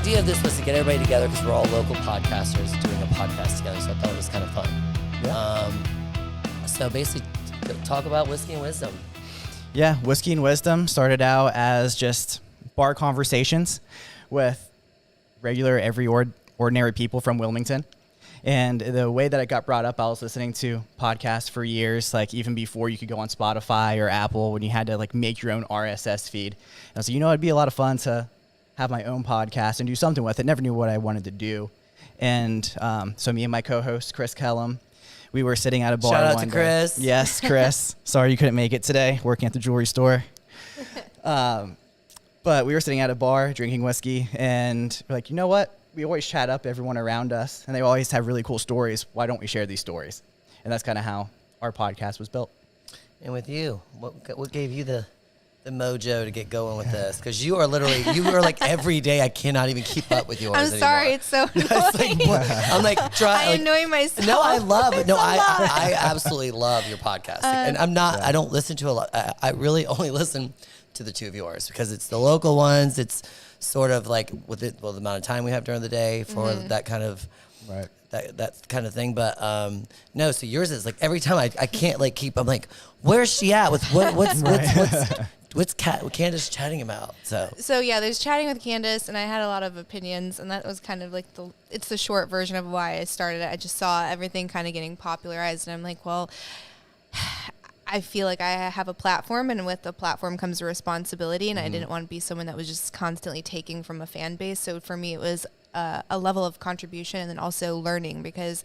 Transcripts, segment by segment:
idea of this was to get everybody together because we're all local podcasters doing a podcast together. So I thought it was kind of fun. Yeah. So basically, talk about Whiskey and Wisdom. Yeah, Whiskey and Wisdom started out as just bar conversations with regular, ordinary people from Wilmington. And the way that it got brought up, I was listening to podcasts for years, like even before you could go on Spotify or Apple, when you had to like make your own RSS feed. And I was like, it'd be a lot of fun to have my own podcast and do something with it. Never knew what I wanted to do. And so me and my co-host, Chris Kellum, we were sitting at a bar. Shout out one to day. Chris. Yes, Chris. Sorry you couldn't make it today, working at the jewelry store. But we were sitting at a bar drinking whiskey, and we're like, you know what? We always chat up everyone around us, and they always have really cool stories. Why don't we share these stories? And that's kind of how our podcast was built. And with you, what gave you the mojo to get going with this? Because you are like every day. I cannot even keep up with yours. I'm sorry, anymore. it's so annoying. I'm like I annoy myself. No, I love it. No, I absolutely love your podcast, and I'm not. Yeah. I don't listen to a lot. I really only listen to the two of yours because it's the local ones. It's sort of like the amount of time we have during the day for that kind of that kind of thing. But no, so yours is like every time I can't like keep. I'm like, where's she at with what's Candice chatting about? So yeah, there's chatting with Candice, and I had a lot of opinions, and that was kind of like it's the short version of why I started it. I just saw everything kind of getting popularized, and I'm like, well, I feel like I have a platform, and with the platform comes a responsibility, and I didn't want to be someone that was just constantly taking from a fan base. So for me, it was a level of contribution and then also learning, because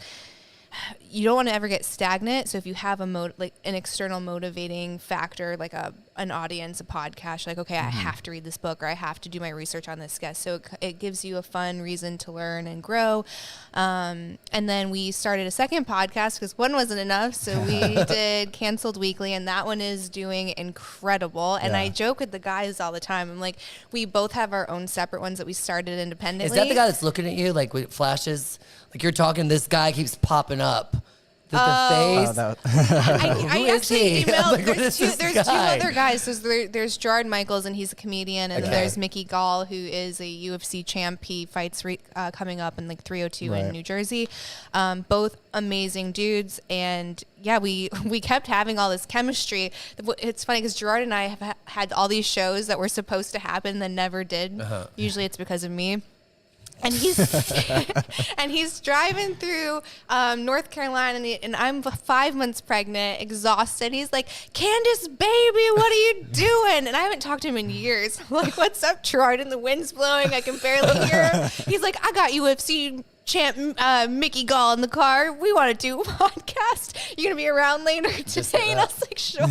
you don't want to ever get stagnant. So if you have an external motivating factor, like an audience, a podcast, like, okay, I have to read this book, or I have to do my research on this guest. So it gives you a fun reason to learn and grow. And then we started a second podcast because one wasn't enough. So we did Canceled Weekly, and that one is doing incredible. And I joke with the guys all the time. I'm like, we both have our own separate ones that we started independently. Is that the guy that's looking at you like with flashes? Like you're talking, this guy keeps popping up. The face. I actually emailed. There's two other guys. There's Gerard Michaels, and he's a comedian, and then there's Mickey Gall, who is a UFC champ. He fights coming up in like 302 in New Jersey. Both amazing dudes, and yeah, we kept having all this chemistry. It's funny because Gerard and I have had all these shows that were supposed to happen that never did. Usually it's because of me. And he's driving through North Carolina, and I'm 5 months pregnant, exhausted. He's like, Candice, baby, what are you doing? And I haven't talked to him in years. I'm like, what's up, Gerard? And the wind's blowing. I can barely hear him. He's like, I got UFC champ Mickey Gall in the car. We want to do a podcast. You gonna be around later today? And I was like, sure.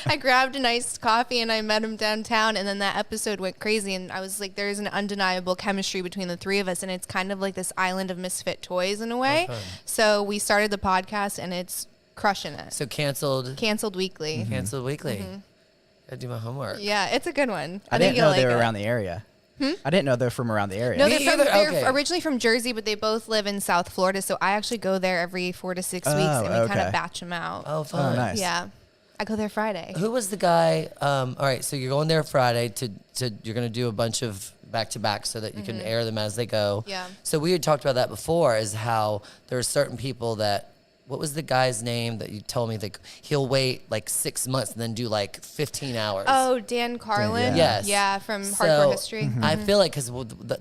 I grabbed a nice coffee and I met him downtown, and then that episode went crazy, and I was like, there's an undeniable chemistry between the three of us, and it's kind of like this island of misfit toys in a way. So we started the podcast, and it's crushing it. So Canceled Weekly. Canceled Weekly. Gotta do my homework. Yeah, it's a good one. I didn't know they were around the area. I didn't know they're from around the area. No, they're originally from Jersey, but they both live in South Florida. So I actually go there every 4 to 6 weeks, and we kind of batch them out. Oh, fun. Oh, nice. Yeah. I go there Friday. Who was the guy? All right, so you're going there Friday to you're going to do a bunch of back-to-back so that you can air them as they go. Yeah. So we had talked about that before, is how there are certain people that, what was the guy's name that you told me that he'll wait like 6 months and then do like 15 hours? Oh, Dan Carlin. Yes. Yeah, from Hardcore History. I feel like, because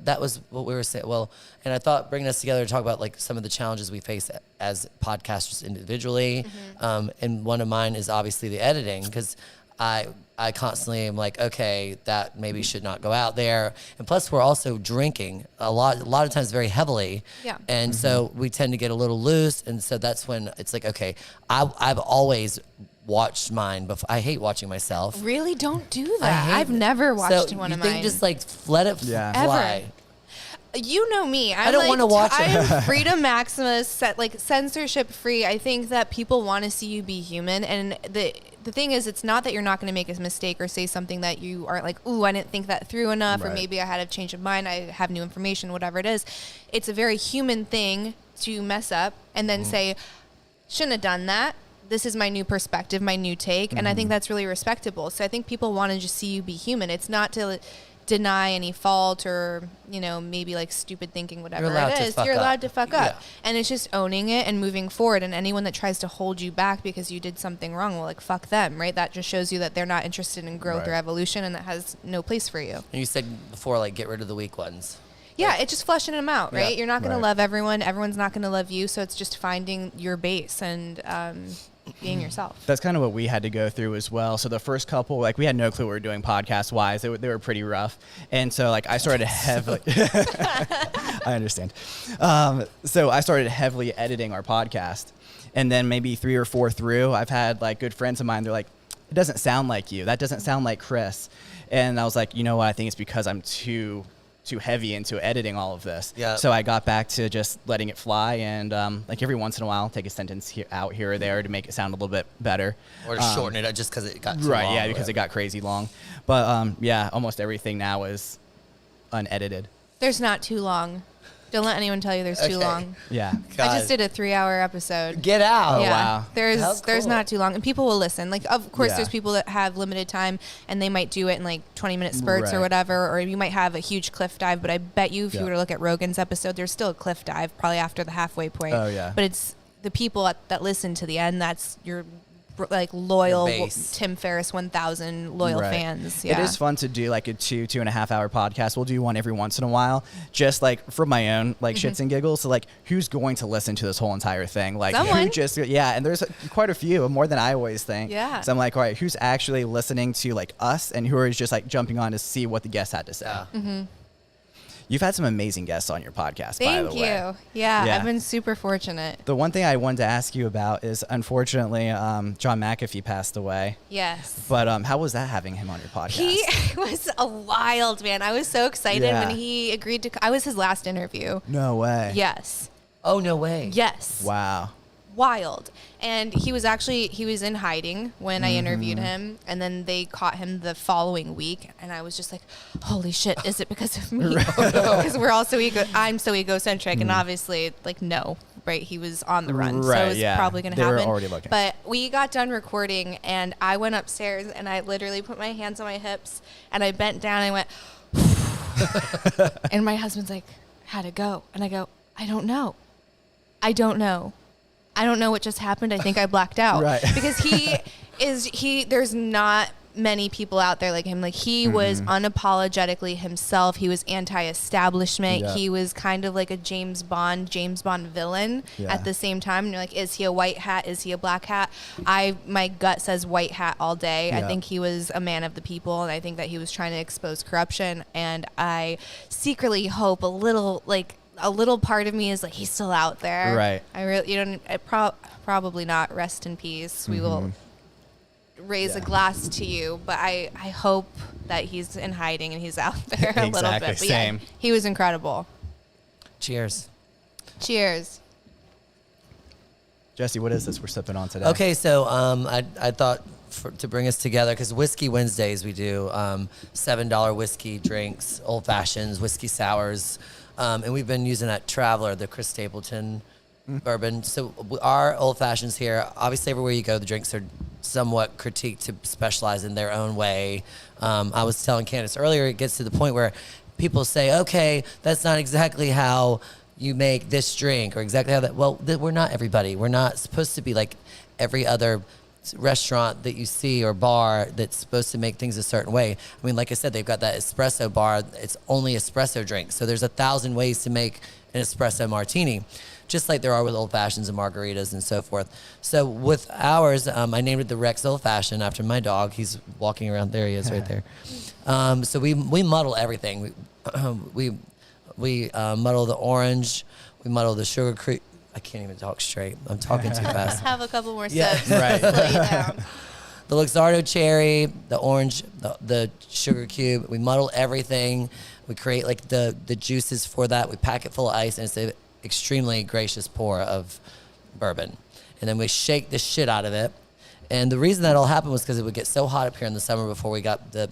that was what we were saying. Well, and I thought bringing us together to talk about like some of the challenges we face as podcasters individually. And one of mine is obviously the editing, because I constantly am like, okay, that maybe should not go out there. And plus, we're also drinking a lot of times very heavily. Yeah. And so we tend to get a little loose. And so that's when it's like, okay, I've always watched mine before. I hate watching myself. Really? Don't do that. I've never watched one of mine. So you think just like let it fly? Ever. You know me. I don't want to watch it. I'm freedom maximus, censorship free. I think that people want to see you be human, and the thing is, it's not that you're not going to make a mistake or say something that you aren't like, ooh, I didn't think that through enough, or maybe I had a change of mind, I have new information, whatever it is. It's a very human thing to mess up and then say, shouldn't have done that. This is my new perspective, my new take, and I think that's really respectable. So I think people want to just see you be human. It's not to deny any fault or, you know, maybe like stupid thinking, whatever it is. You're up. allowed to fuck up. Yeah. And it's just owning it and moving forward. And anyone that tries to hold you back because you did something wrong, well, like, fuck them, right? That just shows you that they're not interested in growth or evolution, and that has no place for you. And you said before, like, get rid of the weak ones. Yeah, it's just flushing them out, right? Yeah. You're not going to love everyone. Everyone's not going to love you. So it's just finding your base and being yourself. That's kind of what we had to go through as well. So the first couple, like, we had no clue what we were doing podcast-wise. They were pretty rough. And so, like, I started heavily... I understand. So I started heavily editing our podcast. And then maybe 3 or 4 through, I've had, like, good friends of mine. They're like, it doesn't sound like you. That doesn't sound like Chris. And I was like, you know what? I think it's because I'm too heavy into editing all of this. Yeah. So I got back to just letting it fly, and like every once in a while, take a sentence out here or there to make it sound a little bit better. Or to shorten it just because it got too long. Right, yeah, because it got crazy long. But yeah, almost everything now is unedited. There's not too long. Don't let anyone tell you there's too long. Yeah. God. I just did a 3-hour episode. Get out. Oh, Yeah, wow. How there's cool. not too long, and people will listen. Like, of course, Yeah. there's people that have limited time, and they might do it in like 20-minute spurts or Right. whatever. Or you might have a huge cliff dive. But I bet you, if you Yeah. were to look at Rogan's episode, there's still a cliff dive probably after the halfway point. Oh, yeah. But it's the people that listen to the end. That's your like loyal Your base. Tim Ferriss 1000 loyal Right. fans. Yeah. It is fun to do like a 2.5 hour podcast. We'll do one every once in a while, just like for my own like shits and giggles. So like, who's going to listen to this whole entire thing? Like, Someone. who just and there's quite a few, more than I always think. Yeah. So I'm like, all right, who's actually listening to like us, and who are just like jumping on to see what the guests had to say? Yeah. You've had some amazing guests on your podcast, by Thank the you. way. Yeah, Yeah. I've been super fortunate. The one thing I wanted to ask you about is, unfortunately, John McAfee passed away. Yes. But how was that, having him on your podcast? He was a wild man. I was so excited Yeah. when he agreed to. I was his last interview. No way. Yes. Oh, no way. Yes. Wow. Wild. And he was in hiding when I interviewed him, and then they caught him the following week, and I was just like, holy shit, is it because of me? Because I'm so egocentric, and obviously, like, no, right? He was on the run, so Right, it was yeah. probably going to They were happen. already looking. But we got done recording, and I went upstairs, and I literally put my hands on my hips, and I bent down, and I went, and my husband's like, how'd it go? And I go, I don't know. I don't know what just happened. I think I blacked out. Right. Because there's not many people out there like him. Like, he was unapologetically himself. He was anti-establishment. Yeah. He was kind of like a James Bond villain Yeah. at the same time. And you're like, is he a white hat? Is he a black hat? My gut says white hat all day. Yeah. I think he was a man of the people, and I think that he was trying to expose corruption. And I secretly hope a little part of me is like, he's still out there. Right. I really, probably not. Rest in peace. We will raise a glass to you, but I hope that he's in hiding and he's out there a little Exactly, bit. But same. yeah, he was incredible. Cheers. Cheers. Jesse, what is this we're sipping on today? Okay, so I thought to bring us together, because Whiskey Wednesdays we do $7 whiskey drinks, old fashions, whiskey sours, and we've been using that Traveler, the Chris Stapleton bourbon. So our old fashions here, obviously everywhere you go, the drinks are somewhat critiqued to specialize in their own way. I was telling Candice earlier, it gets to the point where people say, okay, that's not exactly how you make this drink, or exactly how that. Well, we're not everybody. We're not supposed to be like every other restaurant that you see or bar that's supposed to make things a certain way. I mean, like I said, they've got that espresso bar. It's only espresso drinks. So there's 1,000 ways to make an espresso martini, just like there are with old fashions and margaritas and so forth. So with ours, I named it the Rex Old Fashioned after my dog. He's walking around. There he is, right there. So we muddle everything. We muddle the orange. We muddle the sugar cream. I can't even talk straight. I'm talking too fast. Have a couple more Yeah. sips. Right. Slow you down. The Luxardo cherry, the orange, the sugar cube. We muddle everything. We create like the juices for that. We pack it full of ice, and it's an extremely gracious pour of bourbon. And then we shake the shit out of it. And the reason that all happened was because it would get so hot up here in the summer before we got the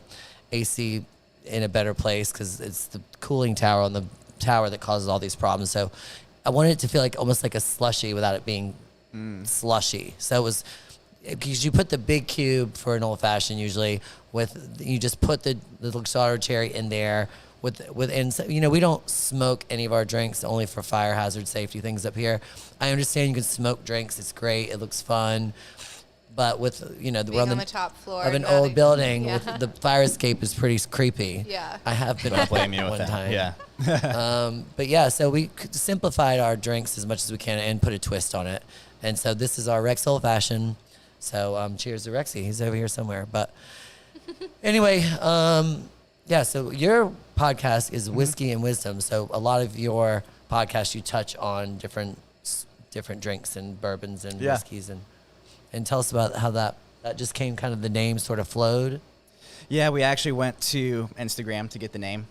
AC in a better place, because it's the cooling tower on the tower that causes all these problems. So I wanted it to feel like almost like a slushy without it being slushy. So it was because you put the big cube for an old fashioned usually you just put the Luxardo cherry in there and we don't smoke any of our drinks, only for fire hazard safety things up here. I understand you can smoke drinks. It's great. It looks fun. But with, we're on the top floor of an old building, with the fire escape is pretty creepy. Yeah. I have been Don't blame you with one that. time. Yeah. But yeah, so we simplified our drinks as much as we can and put a twist on it. And so this is our Rex Old Fashioned. So cheers to Rexy. He's over here somewhere. But anyway, so your podcast is Whiskey and Wisdom. So a lot of your podcasts, you touch on different drinks and bourbons and whiskeys. And tell us about how that just came, kind of the name sort of flowed. Yeah, we actually went to Instagram to get the name.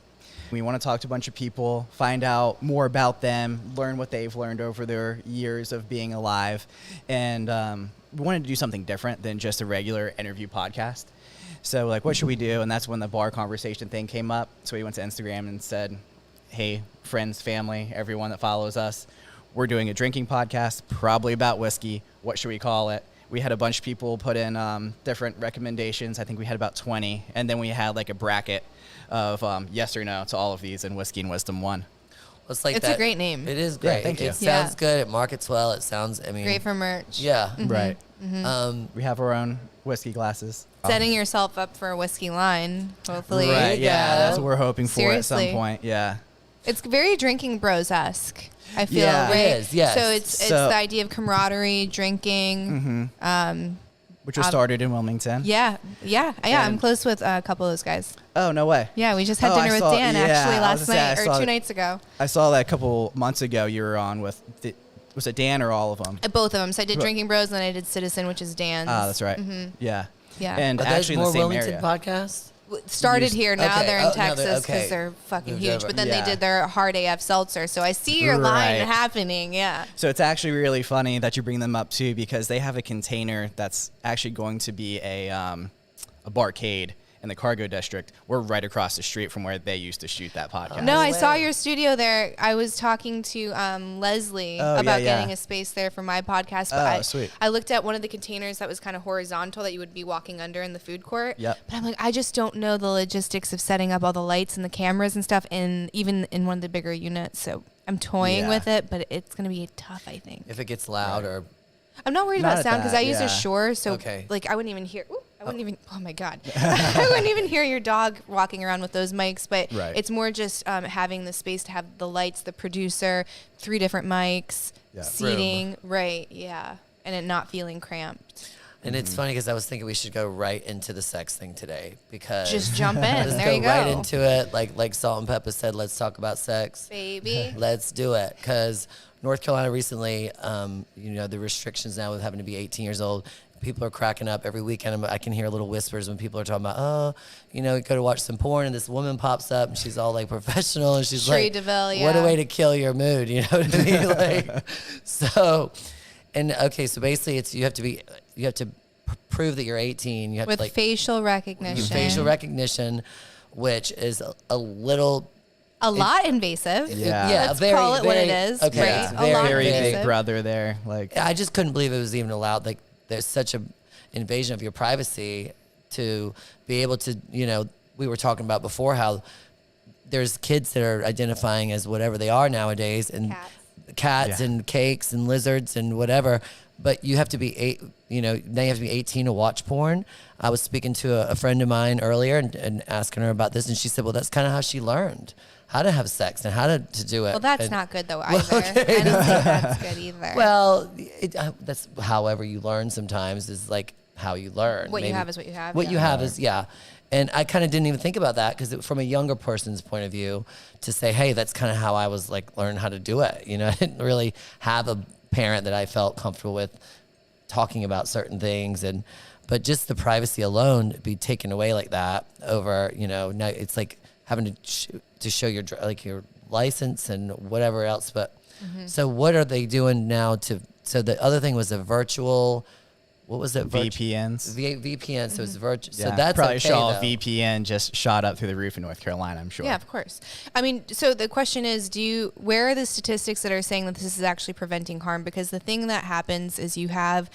We want to talk to a bunch of people, find out more about them, learn what they've learned over their years of being alive. And we wanted to do something different than just a regular interview podcast. So, what should we do? And that's when the bar conversation thing came up. So we went to Instagram and said, hey, friends, family, everyone that follows us, we're doing a drinking podcast, probably about whiskey. What should we call it? We had a bunch of people put in different recommendations. I think we had about 20. And then we had a bracket of yes or no to all of these, and Whiskey and Wisdom won. It's a great name. It is great. Yeah, thank you. It sounds good. It markets well. It sounds, great for merch. Yeah. Mm-hmm. Right. Mm-hmm. We have our own whiskey glasses. Setting yourself up for a whiskey line, hopefully. Right, yeah. That's what we're hoping for Seriously. at some point. Yeah. It's very Drinking Bros-esque, I feel. Yeah. Right? It is, yes. So it's the idea of camaraderie, drinking. Mm-hmm. Which was started in Wilmington. Yeah. I'm close with a couple of those guys. Oh, no way. Yeah, we just had dinner with Dan actually last night or 2 nights ago. I saw that a couple months ago you were on with, was it Dan or all of them? Both of them. So I did Drinking Bros and then I did Citizen, which is Dan's. Ah, that's right. Mm-hmm. Yeah. Yeah. And Are actually in the more same Wilmington area. podcasts? Started here. Now Okay. they're in Oh, now Texas because okay. they're fucking Moved huge. over. But then Yeah. they did their Hard AF Seltzer. So I see your line Right. happening. Yeah. So it's actually really funny that you bring them up too, because they have a container that's actually going to be a barcade in the cargo district. We're right across the street from where they used to shoot that podcast. No, I way. saw your studio there. I was talking to Leslie about getting a space there for my podcast. But sweet. I looked at one of the containers that was kind of horizontal that you would be walking under in the food court. Yep. But I'm like, I just don't know the logistics of setting up all the lights and the cameras and stuff, even in one of the bigger units. So I'm toying with it, but it's going to be tough, I think. If it gets loud or... I'm not worried Not about at sound because that, I use a yeah. Shure, so Okay. I wouldn't even hear. I wouldn't even. Oh my god, I wouldn't even hear your dog walking around with those mics. But Right. it's more just having the space to have the lights, the producer, 3 different mics, Yeah. seating, right? Yeah, and it not feeling cramped. And it's funny because I was thinking we should go right into the sex thing today because... Just jump in. Let's There go you go. right into it. Like Salt and Pepper said, let's talk about sex. Baby. Let's do it. Because North Carolina recently, the restrictions now with having to be 18 years old, people are cracking up every weekend. I can hear little whispers when people are talking about, we go to watch some porn and this woman pops up and she's all professional and she's Tree like, DeVille, what a yeah. way to kill your mood, you know what I mean? So basically you have to prove that you're 18. You have With to facial recognition. facial recognition, which is a little... A lot invasive. Yeah. Let's very, call it what very- it is. okay, Right? it's A lot Very invasive. big brother there. I just couldn't believe it was even allowed. There's such a invasion of your privacy to be able to, we were talking about before how there's kids that are identifying as whatever they are nowadays, and cats Yeah. and cakes and lizards and whatever. But you have to be now you have to be 18 to watch porn. I was speaking to a friend of mine earlier and asking her about this, and she said, well, that's kind of how she learned how to have sex and how to do it. Well, that's And- not good though either. I don't think that's good either. Well, that's however you learn sometimes is how you learn. What you have is what you have. What yeah. you have is, yeah. And I kind of didn't even think about that because from a younger person's point of view to say, hey, that's kind of how I was learn how to do it. I didn't really have a parent that I felt comfortable with talking about certain things. But just the privacy alone be taken away like that over, now it's like having to show your your license and whatever else. But so what are they doing now so the other thing was a virtual, what was it? VPNs. VPN, so it's virtual. Yeah, So that's probably okay, saw though. VPN just shot up through the roof in North Carolina, I'm sure. Yeah, of course. I mean, so the question is, where are the statistics that are saying that this is actually preventing harm? Because the thing that happens is you have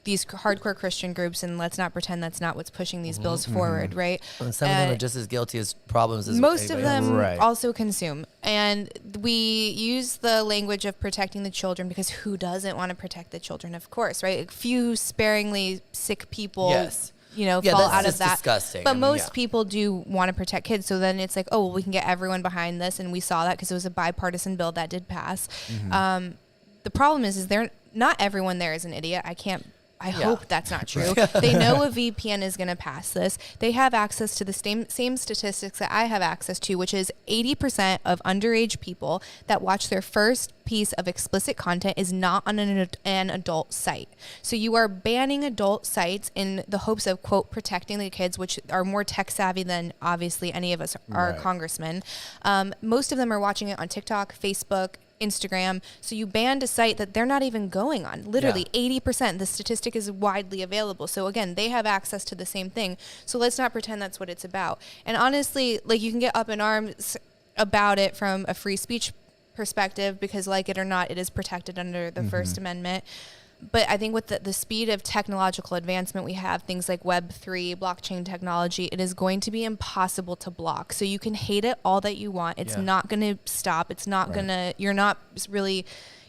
these hardcore Christian groups, and let's not pretend that's not what's pushing these bills forward, right? And some of them are just as guilty as problems as most of them Right. also consume. And we use the language of protecting the children because who doesn't want to protect the children, of course, right? A few sparingly sick people Yes. fall that's out of just that. disgusting. But I mean, most people do want to protect kids. So then it's like, oh, well, we can get everyone behind this. And we saw that because it was a bipartisan bill that did pass. The problem is they're not everyone there is an idiot. I hope that's not true. They know a VPN is going to pass this. They have access to the same statistics that I have access to, which is 80% of underage people that watch their first piece of explicit content is not on an adult site. So you are banning adult sites in the hopes of, quote, protecting the kids, which are more tech savvy than obviously any of us are congressmen. Most of them are watching it on TikTok, Facebook, Instagram. So you banned a site that they're not even going on. Literally 80%. The statistic is widely available. So again, they have access to the same thing. So let's not pretend that's what it's about. And honestly, like, you can get up in arms about it from a free speech perspective because, like it or not, it is protected under the First Amendment. But I think with the speed of technological advancement we have, things like Web3, blockchain technology, it is going to be impossible to block. So you can hate it all that you want. It's not going to stop. It's not going to, you're not really,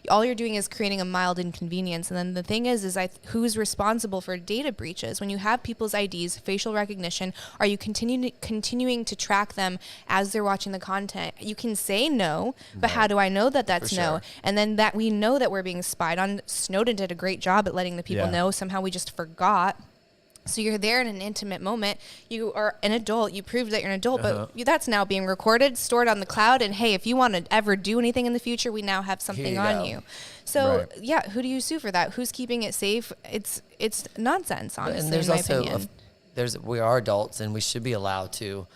all you're doing is creating a mild inconvenience. And then the thing is who's responsible for data breaches? When you have people's IDs, facial recognition, are you continuing to track them as they're watching the content? You can say no, but how do I know that that's no? And then that we know that we're being spied on. Snowden did a great job at letting the people know. Somehow we just forgot. So you're there in an intimate moment. You are an adult. You proved that you're an adult, but that's now being recorded, stored on the cloud. And hey, if you want to ever do anything in the future, we now have something on you. So who do you sue for that? Who's keeping it safe? It's nonsense, honestly. And there's in my also opinion. we are adults and we should be allowed to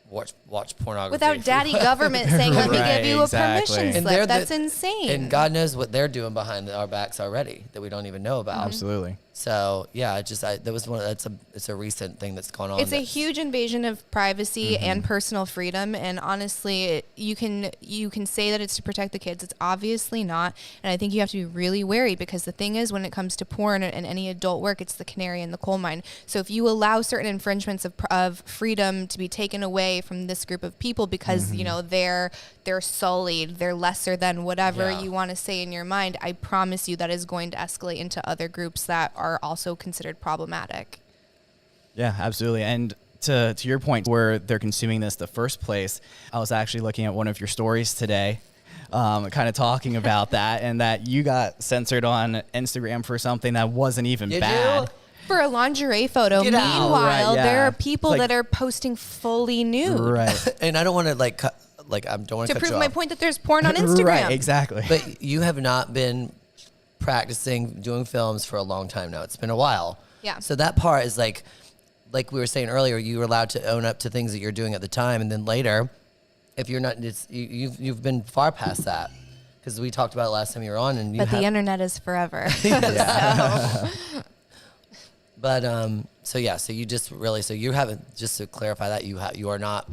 watch pornography without daddy government saying, "Let me give you a exactly. permission slip." That's insane. And God knows what they're doing behind our backs already that we don't even know about. Absolutely. So yeah, it's a recent thing that's gone on. It's a huge invasion of privacy and personal freedom. And honestly, you can say that it's to protect the kids. It's obviously not. And I think you have to be really wary because the thing is, when it comes to porn and any adult work, it's the canary in the coal mine. So if you allow certain infringements of freedom to be taken away from this group of people because they're sullied, they're lesser than whatever you want to say in your mind, I promise you that is going to escalate into other groups that are also considered problematic. Yeah, absolutely. And to your point where they're consuming this the first place, I was actually looking at one of your stories today, kind of talking about that, and that you got censored on Instagram for something that wasn't even bad. For a lingerie photo. Get out. Meanwhile, there are It's people that are posting fully nude. Right. And I don't want to I don't want to prove my point that there's porn on Instagram. Right, exactly. But you have not been practicing doing films for a long time now. It's been a while. Yeah. So that part is like we were saying earlier, you were allowed to own up to things that you're doing at the time, and then later, if you're not, you've been far past that because we talked about it last time you were on, and the internet is forever. But so you just really you haven't, just to clarify that you're not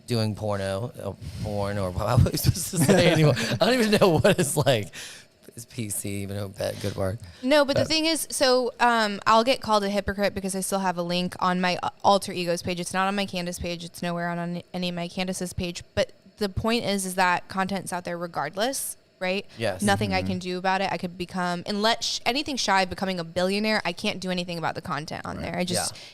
doing porn or how am I supposed to say anymore? I don't even know what it's like. Is PC even a bad good word? No, but the thing is, so I'll get called a hypocrite because I still have a link on my alter egos page. It's not on my Candice page. It's nowhere on any of my Candice's page. But the point is that content's out there regardless, right? Yes. Nothing I can do about it. I could become, unless anything shy of becoming a billionaire, I can't do anything about the content on there.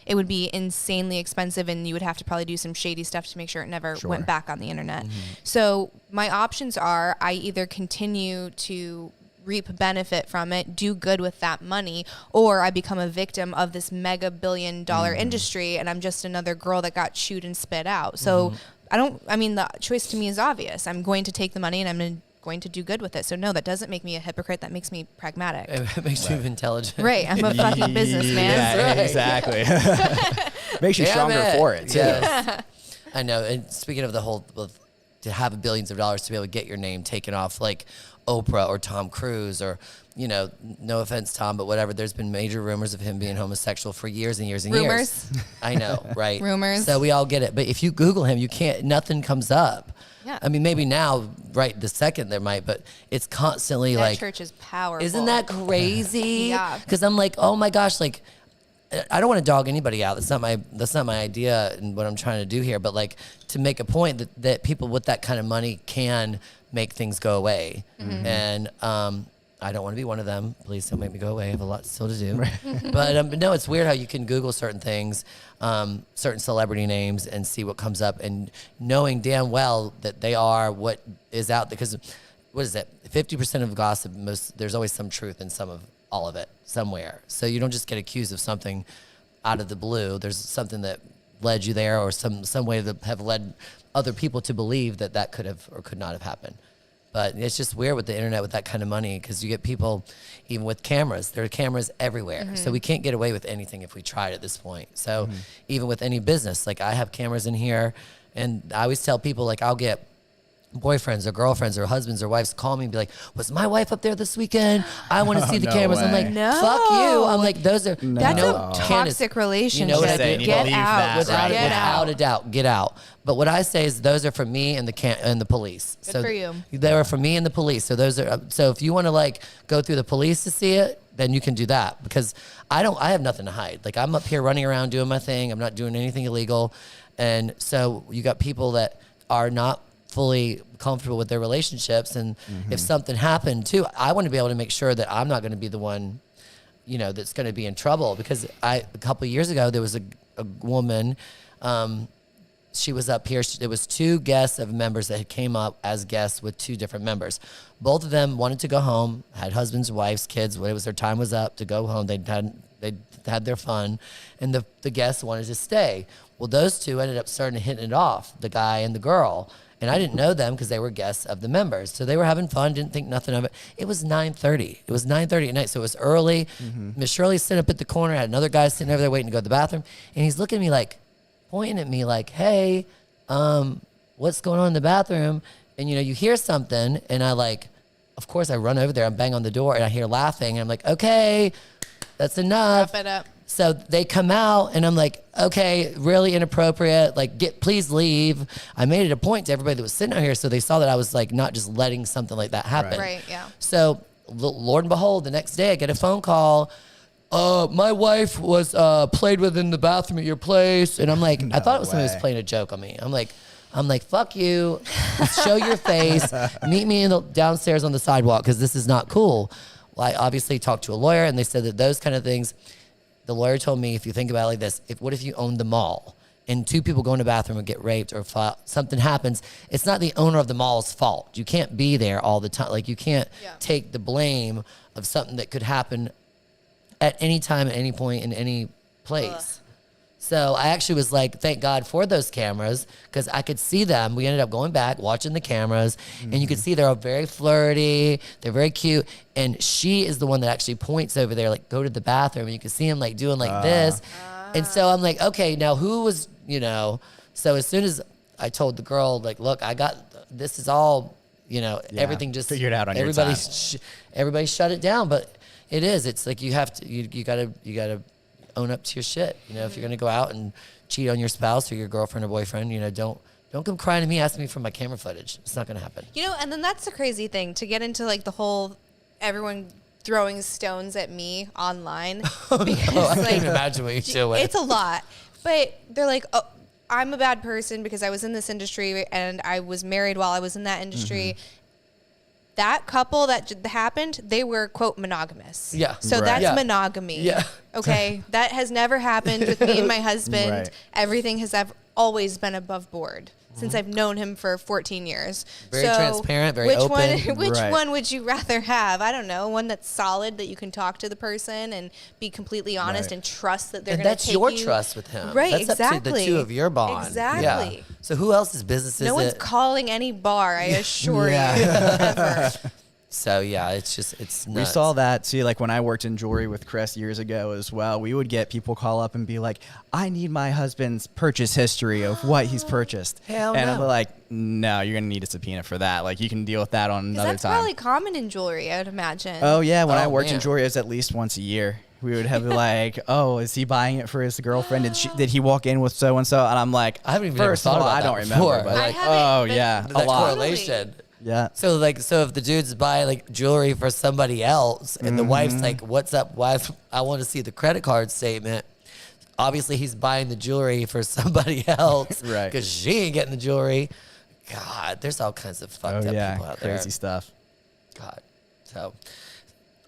It would be insanely expensive, and you would have to probably do some shady stuff to make sure it never went back on the internet. So my options are I either continue to reap benefit from it, do good with that money, or I become a victim of this mega billion-dollar industry, and I'm just another girl that got chewed and spit out. So the choice to me is obvious. I'm going to take the money and I'm going to do good with it. So no, that doesn't make me a hypocrite. That makes me pragmatic. It makes you intelligent. Right. I'm a fucking businessman. Yeah, right. Exactly. Makes you stronger for it, too. Yes. I know. And speaking of the whole, to have billions of dollars to be able to get your name taken off, like Oprah or Tom Cruise or, no offense, Tom, but whatever. There's been major rumors of him being homosexual for years and years and Rumors. years. I know, right? Rumors. So we all get it. But if you Google him, nothing comes up. Yeah. I mean, maybe now, right the second there might, but it's constantly that like. church is powerful. Isn't that crazy? Yeah. Because I'm like, oh my gosh, like, I don't want to dog anybody out. That's not my idea and what I'm trying to do here. But like to make a point that people with that kind of money can make things go away. And I don't want to be one of them. Please don't make me go away. I have a lot still to do. But no, it's weird how you can Google certain things, certain celebrity names, and see what comes up, and knowing damn well that they are what is out there. Because what is it? 50% of gossip, there's always some truth in some of all of it somewhere. So you don't just get accused of something out of the blue. There's something that led you there, or some way that have led other people to believe that could have or could not have happened. But it's just weird with the internet with that kind of money, because you get people, even with cameras, there are cameras everywhere. So we can't get away with anything if we tried at this point. So even with any business, like I have cameras in here, and I always tell people, like, I'll get boyfriends or girlfriends or husbands or wives call me and be like, was my wife up there this weekend? I want to see the cameras. I'm like, No. fuck you. I'm like, those are, That's a toxic Candice, relationship. you know what I do? Get out. Without a doubt, get out. But what I say is those are for me and the police. Good for you. They are for me and the police. So those are, so if you want to like go through the police to see it, then you can do that, because I have nothing to hide. Like I'm up here running around doing my thing. I'm not doing anything illegal. And so you got people that are not fully comfortable with their relationships, and if something happened too, I want to be able to make sure that I'm not going to be the one, you know, that's going to be in trouble. Because a couple of years ago there was a woman, she was up here. There was 2 guests of members that had came up as guests with 2 different members. Both of them wanted to go home, had husbands, wives, kids. When it was their time was up to go home, they'd had their fun, and the guests wanted to stay. Well, those 2 ended up starting to hit it off, the guy and the girl. And I didn't know them because they were guests of the members. So they were having fun, didn't think nothing of it. It was 9:30. It was 9:30 at night, so it was early. Miss Shirley's sitting up at the corner, had another guy sitting over there waiting to go to the bathroom. And he's looking at me like, pointing at me like, hey, what's going on in the bathroom? And, you know, you hear something, and I like, of course I run over there, I'm banging on the door, and I hear laughing. And I'm like, okay, that's enough. Wrap it up. So they come out, and I'm like, okay, really inappropriate. Like, please leave. I made it a point to everybody that was sitting out here, so they saw that I was like not just letting something like that happen. Right, yeah. So Lord and behold, the next day I get a phone call. My wife was played with in the bathroom at your place, and I'm like, I thought it was somebody was playing a joke on me. I'm like, fuck you. Show your face. Meet me downstairs on the sidewalk, because this is not cool. Well, I obviously talked to a lawyer, and they said that those kind of things. The lawyer told me, if you think about it like this, what if you owned the mall and 2 people go in the bathroom and get raped, or something happens? It's not the owner of the mall's fault. You can't be there all the time. Like, you can't take the blame of something that could happen at any time, at any point, in any place. So I actually was like, thank God for those cameras, because I could see them. We ended up going back, watching the cameras, and you could see they're all very flirty. They're very cute. And she is the one that actually points over there, like, go to the bathroom. And you can see him, like, doing like this. And so I'm like, okay, now who was, you know. So as soon as I told the girl, like, look, this is all, you know, everything just. Figured out on your time. Everybody shut it down. But it is. It's like you have to, you gotta own up to your shit. You know, if you're going to go out and cheat on your spouse or your girlfriend or boyfriend, you know, don't come crying to me, asking me for my camera footage. It's not going to happen. You know, and then that's the crazy thing, to get into like the whole everyone throwing stones at me online. Because, I can't even imagine what you deal with. It's a lot. But they're like, oh, I'm a bad person because I was in this industry and I was married while I was in that industry. That couple that happened, they were, quote, monogamous. Yeah. So that's monogamy. Yeah. Okay. That has never happened with me and my husband. Right. Everything has always been above board since I've known him for 14 years. Very transparent, very open. Which one would you rather have? I don't know. One that's solid, that you can talk to the person and be completely honest and trust that they're going to take you. And that's your trust with him. Right, that's exactly. up to the 2 of your bond. Exactly. Yeah. So who else's business is it? No one's calling any bar, I assure you. Yeah. Ever. So yeah, it's nuts. We saw that too, like when I worked in jewelry with Chris years ago as well. We would get people call up and be like, I need my husband's purchase history of what he's purchased. Hell and no. I'm like, no, you're gonna need a subpoena for that. Like, you can deal with that on another That's time. probably common in jewelry, I would imagine. Oh yeah, when I Oh, worked man. in jewelry, it was at least once a year. We would have like, oh, is he buying it for his girlfriend? Did he walk in with so and so? And I'm like, I haven't even first thought of all, about I that don't before. remember, but I like, haven't, oh but yeah, that a lot. correlation. Yeah. So if the dude's buying like jewelry for somebody else and the wife's like, what's up, wife? I want to see the credit card statement. Obviously he's buying the jewelry for somebody else. Right. Because she ain't getting the jewelry. God, there's all kinds of fucked up people out there. Crazy stuff. God. So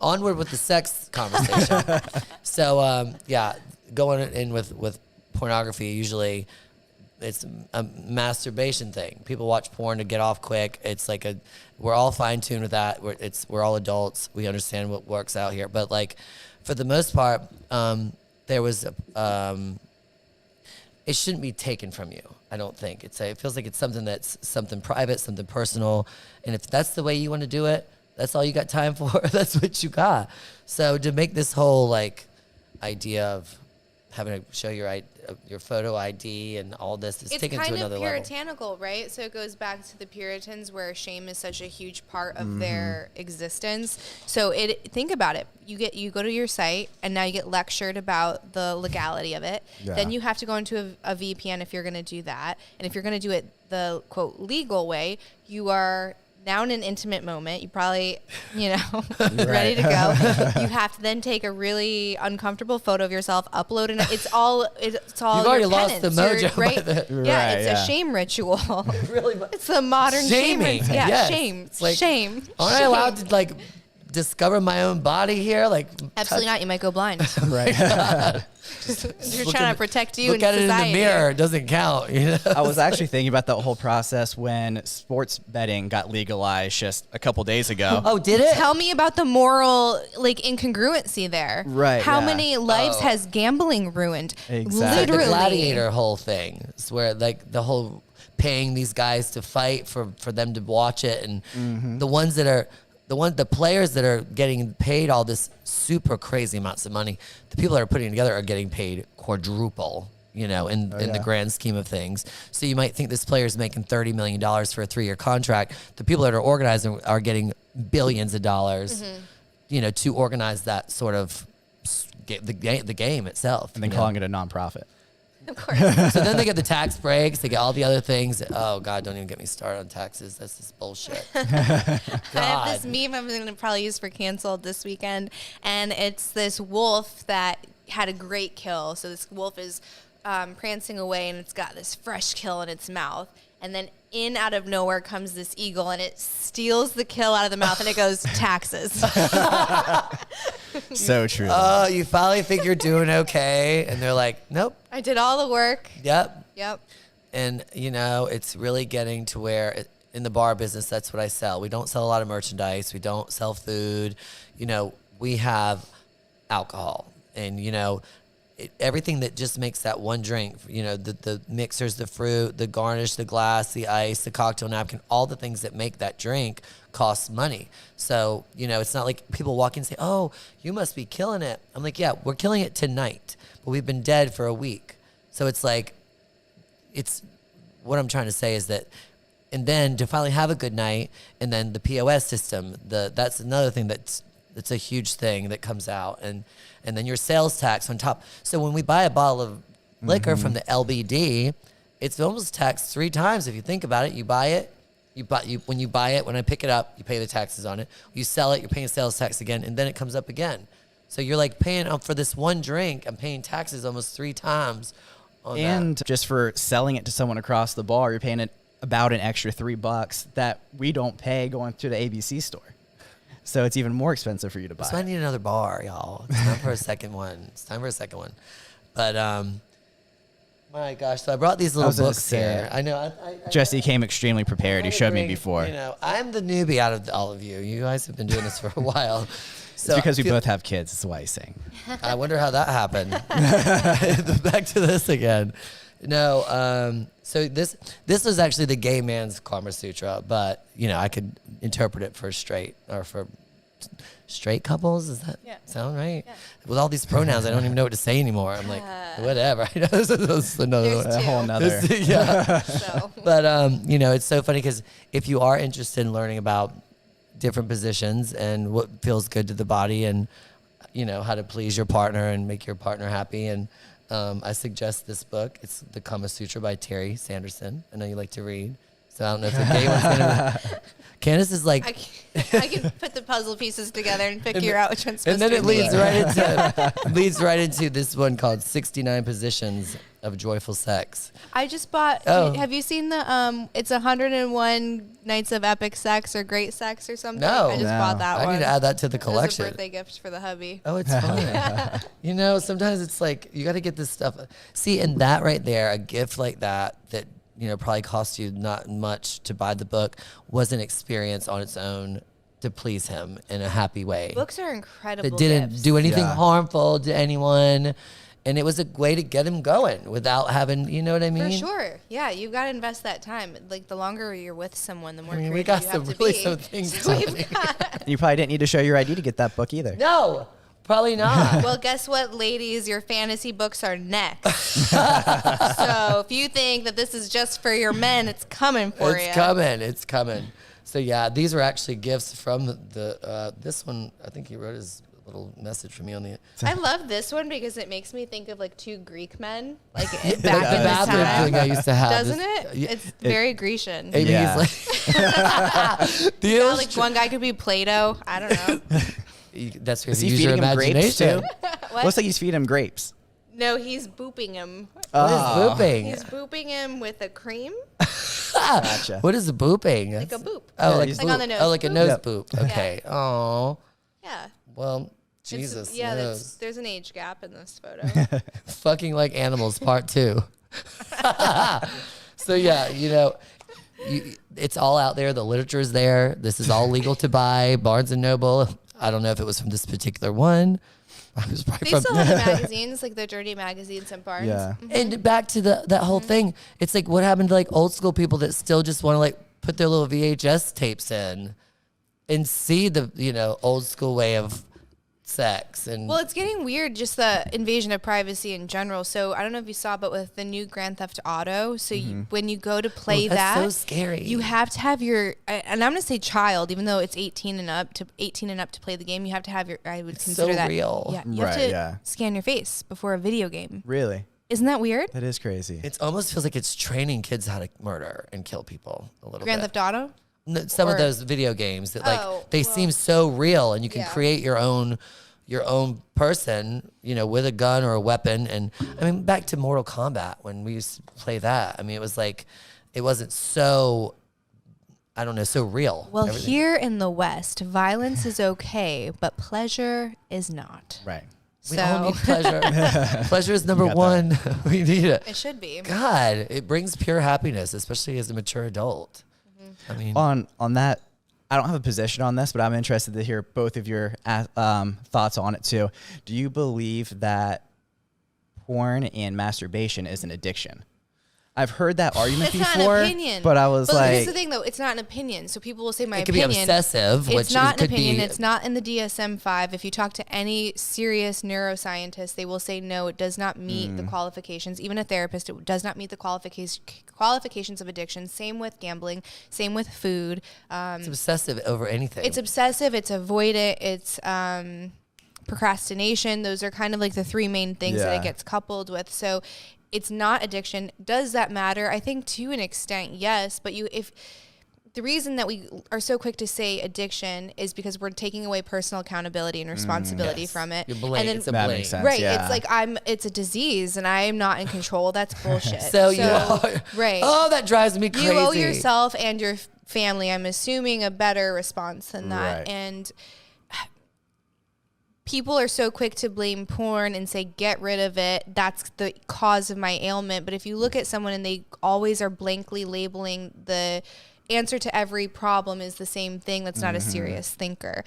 onward with the sex conversation. So going in with pornography, usually it's a masturbation thing. People watch porn to get off quick. It's like we're all fine tuned with that. We're all adults. We understand what works out here. But like for the most part, there was it shouldn't be taken from you. I don't think it feels like it's something that's something private, something personal. And if that's the way you want to do it, that's all you got time for. That's what you got. So to make this whole like idea of having to show your photo ID and all this is taken to another level. It's kind of puritanical, right? So it goes back to the Puritans, where shame is such a huge part of their existence. So think about it. You go to your site, and now you get lectured about the legality of it. Yeah. Then you have to go into a VPN if you're going to do that. And if you're going to do it the quote legal way, you are now in an intimate moment. You probably, ready to go. You have to then take a really uncomfortable photo of yourself, upload it. It's all. You've already lost the mojo, right? Right, It's a shame ritual. Really, it's the modern shaming. shame. Yeah, Yes. shame. It's like, shame. Aren't I allowed to like discover my own body here? Like Absolutely not. You might go blind. Right. You're trying to protect you look in at society. it in the mirror. It doesn't count. I was actually thinking about that whole process when sports betting got legalized just a couple days ago. Oh, did it? Tell me about the moral incongruency there. Right, How yeah. many lives has gambling ruined? Exactly. The Literally. gladiator whole thing. It's where like the whole paying these guys to fight for them to watch it, and the ones that are the players that are getting paid all this super crazy amounts of money, the people that are putting it together are getting paid quadruple, in the grand scheme of things. So you might think this player is making $30 million for a 3-year contract. The people that are organizing are getting billions of dollars, to organize that sort of the game itself. And then calling it a nonprofit. Of course. So then they get the tax breaks, they get all the other things. Oh God, don't even get me started on taxes. That's just bullshit. I have this meme I'm going to probably use for Canceled this weekend, and it's this wolf that had a great kill. So this wolf is prancing away, and it's got this fresh kill in its mouth. And then out of nowhere comes this eagle, and it steals the kill out of the mouth, and it goes, taxes. So true. Oh, you finally think you're doing okay, and they're like, nope. I did all the work. Yep. Yep. And it's really getting to where in the bar business, that's what I sell. We don't sell a lot of merchandise. We don't sell food. We have alcohol, and everything that just makes that one drink, the mixers, the fruit, the garnish, the glass, the ice, the cocktail napkin, all the things that make that drink costs money. So, it's not like people walk in and say, oh, you must be killing it. I'm like, yeah, we're killing it tonight, but we've been dead for a week. So it's like, what I'm trying to say is that, and then to finally have a good night, and then the POS system, that's another thing that's a huge thing that comes out, and then your sales tax on top. So when we buy a bottle of liquor from the LBD, it's almost taxed 3 times. If you think about it, you buy it, when I pick it up, you pay the taxes on it. You sell it, you're paying sales tax again, and then it comes up again. So you're like paying for this one drink, I'm paying taxes almost 3 times on And that. just for selling it to someone across the bar, you're paying about an extra $3 that we don't pay going to the ABC store. So it's even more expensive for you to buy. So I need another bar, y'all. It's time for a second one. But my gosh, so I brought these little books here. I know. Jesse came extremely prepared. He showed me before. I'm the newbie out of all of you. You guys have been doing this for a while. So It's because we both have kids. That's why he's saying. I wonder how that happened. Back to this again. No, so this was actually the gay man's Kama Sutra, but I could interpret it for straight couples. Does that sound right? Yeah. With all these pronouns, I don't even know what to say anymore. I'm like, whatever. This is A whole nother. Yeah. So. But it's so funny because if you are interested in learning about different positions and what feels good to the body, and how to please your partner and make your partner happy. And I suggest this book. It's The Kama Sutra by Terry Sanderson. I know you like to read, so I don't know if the gay one's gonna. Candice is like, I can put the puzzle pieces together and figure out which one's supposed and then to it be. leads right into this one called 69 Positions of Joyful Sex. I just bought. Have you seen the it's 101 Nights of Epic Sex or Great Sex or something? No. I just bought that one. I need to add that to the collection. As a birthday gift for the hubby. Oh, it's fun. Sometimes it's like you got to get this stuff. See, and that right there, a gift like that probably cost you not much to buy the book, was an experience on its own to please him in a happy way. Books are incredible. That didn't gifts. do anything harmful to anyone. And it was a way to get him going without having, you know what I mean? For sure. Yeah, you've got to invest that time. Like, the longer you're with someone, the more creative we got you have to really be. some things So happening. You probably didn't need to show your ID to get that book either. No, probably not. Well, guess what, ladies? Your fantasy books are next. So if you think that this is just for your men, it's coming for you. It's coming. So yeah, these are actually gifts from the this one. I think he wrote his little message for me on the. I love this one because it makes me think of like two Greek men, like back the in the bathroom time. thing I used to have. Doesn't it? It's very Grecian. Maybe Yeah. he's like. Yeah, like one guy could be Plato. I don't know. That's because Is he you use your feeding him grapes imagination. too? What? Looks like he's feeding him grapes. No, he's booping him. What is booping? He's booping him with a cream, Gotcha. What is a booping? like a boop. Oh, like, Like on the nose. Oh, like a Boop. nose Yep. boop. Okay. Oh. Yeah. Well, Jesus. Yeah, nose. there's an age gap in this photo. Fucking like animals, part 2. So yeah, it's all out there. The literature is there. This is all legal to buy. Barnes and Noble. I don't know if it was from this particular one. I was probably They still have the magazines, like the Dirty magazines and Barnes. Yeah. And back to that whole thing. It's like what happened to like old school people that still just want to like put their little VHS tapes in and see the old school way of sex. And Well, it's getting weird, just the invasion of privacy in general. So I don't know if you saw, but with the new Grand Theft Auto, so when you go to play that's that, so scary. you have to have your, and I'm going to say child, even though it's 18 and up to play the game, you have to have your, I would consider so that real. Yeah, you have Right, to yeah. scan your face before a video game. Really? Isn't that weird? That is crazy. It almost feels like it's training kids how to murder and kill people a little Grand bit. Theft Auto? No, some of or- those video games that they well, seem so real, and you can yeah. create your own person, with a gun or a weapon. And I mean, back to Mortal Kombat when we used to play that. I mean, it was like, it wasn't so, I don't know, so real. Well, Everything. here in the West, violence is okay, but pleasure is not. Right. We all So need pleasure. Pleasure is number got one. We need it. it should be. God, it brings pure happiness, especially as a mature adult. I mean, On that, I don't have a position on this, but I'm interested to hear both of your thoughts on it too. Do you believe that porn and masturbation is an addiction? I've heard that argument It's before, not an opinion. but I was But like, here's the thing, though. It's not an opinion. So people will say my it could be opinion. obsessive, It's which not could an opinion. be. It's not in the DSM-5. If you talk to any serious neuroscientist, they will say no, it does not meet the qualifications. Even a therapist, it does not meet the qualifications of addiction. Same with gambling. Same with food. It's obsessive over anything. It's obsessive. It's avoidant. It's procrastination. Those are kind of like the three main things that Yeah. it gets coupled with. So it's not addiction. Does that matter? I think to an extent, yes. But if the reason that we are so quick to say addiction is because we're taking away personal accountability and responsibility Yes. from it. You're blamed. And then, It's a that blame. makes sense. right. Yeah. It's like it's a disease and I am not in control. That's bullshit. So you are. Right. Oh, that drives me crazy. You owe yourself and your family, I'm assuming, a better response than that. Right. And people are so quick to blame porn and say, get rid of it. That's the cause of my ailment. But if you look at someone and they always are blankly labeling the answer to every problem is the same thing, that's not a serious thinker.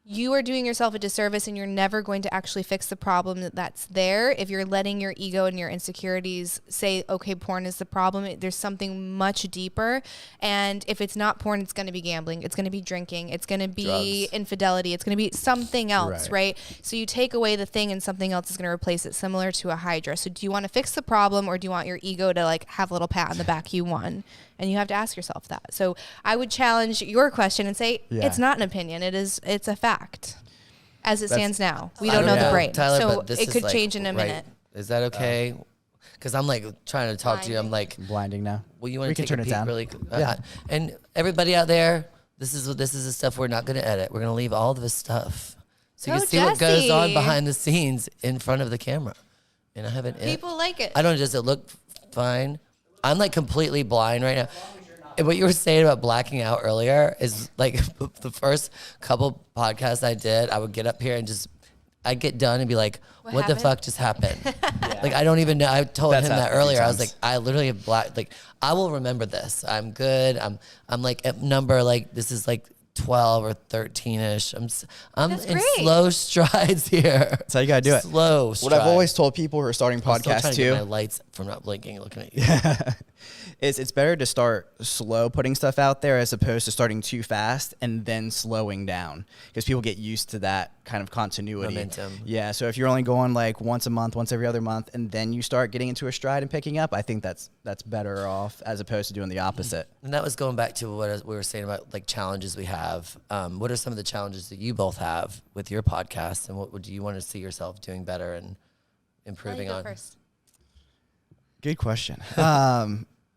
You are doing yourself a disservice and you're never going to actually fix the problem that's there if you're letting your ego and your insecurities say, okay, porn is the problem. There's something much deeper. And if it's not porn, it's going to be gambling. It's going to be drinking. It's going to be Drugs. infidelity. It's going to be something else, Right. right? So you take away the thing and something else is going to replace it, similar to a hydra. So do you want to fix the problem or do you want your ego to like have a little pat on the back? You won. And you have to ask yourself that. So I would challenge your question and say, Yeah. it's not an opinion. It's a fact. as it stands now. We don't know the brain. Tyler, so but this it is could like change in a minute. Is that okay? Because I'm like trying to talk to you. I'm like blinding now. Well, you want We to can take turn a it peek down. really? Yeah. And everybody out there, this is the stuff we're not going to edit. We're going to leave all of this stuff so you can see what goes on Jesse. behind the scenes in front of the camera. And I haven't. People like it. I don't. Does it look fine? I'm like completely blind right now. And what you were saying about blacking out earlier is like the first couple podcasts I did, I would get up here and I'd get done and be like, what the fuck just happened? Like, I don't even know. I told him that earlier. I was like, I literally have black, like, I will remember this. I'm good. I'm like at number, like, this is like 12 or 13-ish. I'm in slow strides here. That's how you gotta do it. Slow strides. What I've always told people who are starting I'm still podcasts trying to too. get my lights from not blinking and looking at you. is it's better to start slow putting stuff out there as opposed to starting too fast and then slowing down, because people get used to that kind of continuity. Momentum. Yeah, so if you're only going like once a month, once every other month, and then you start getting into a stride and picking up, I think that's better off as opposed to doing the opposite. And that was going back to what we were saying about like challenges we have. What are some of the challenges that you both have with your podcast, and what would you want to see yourself doing better and improving on? First. Good question.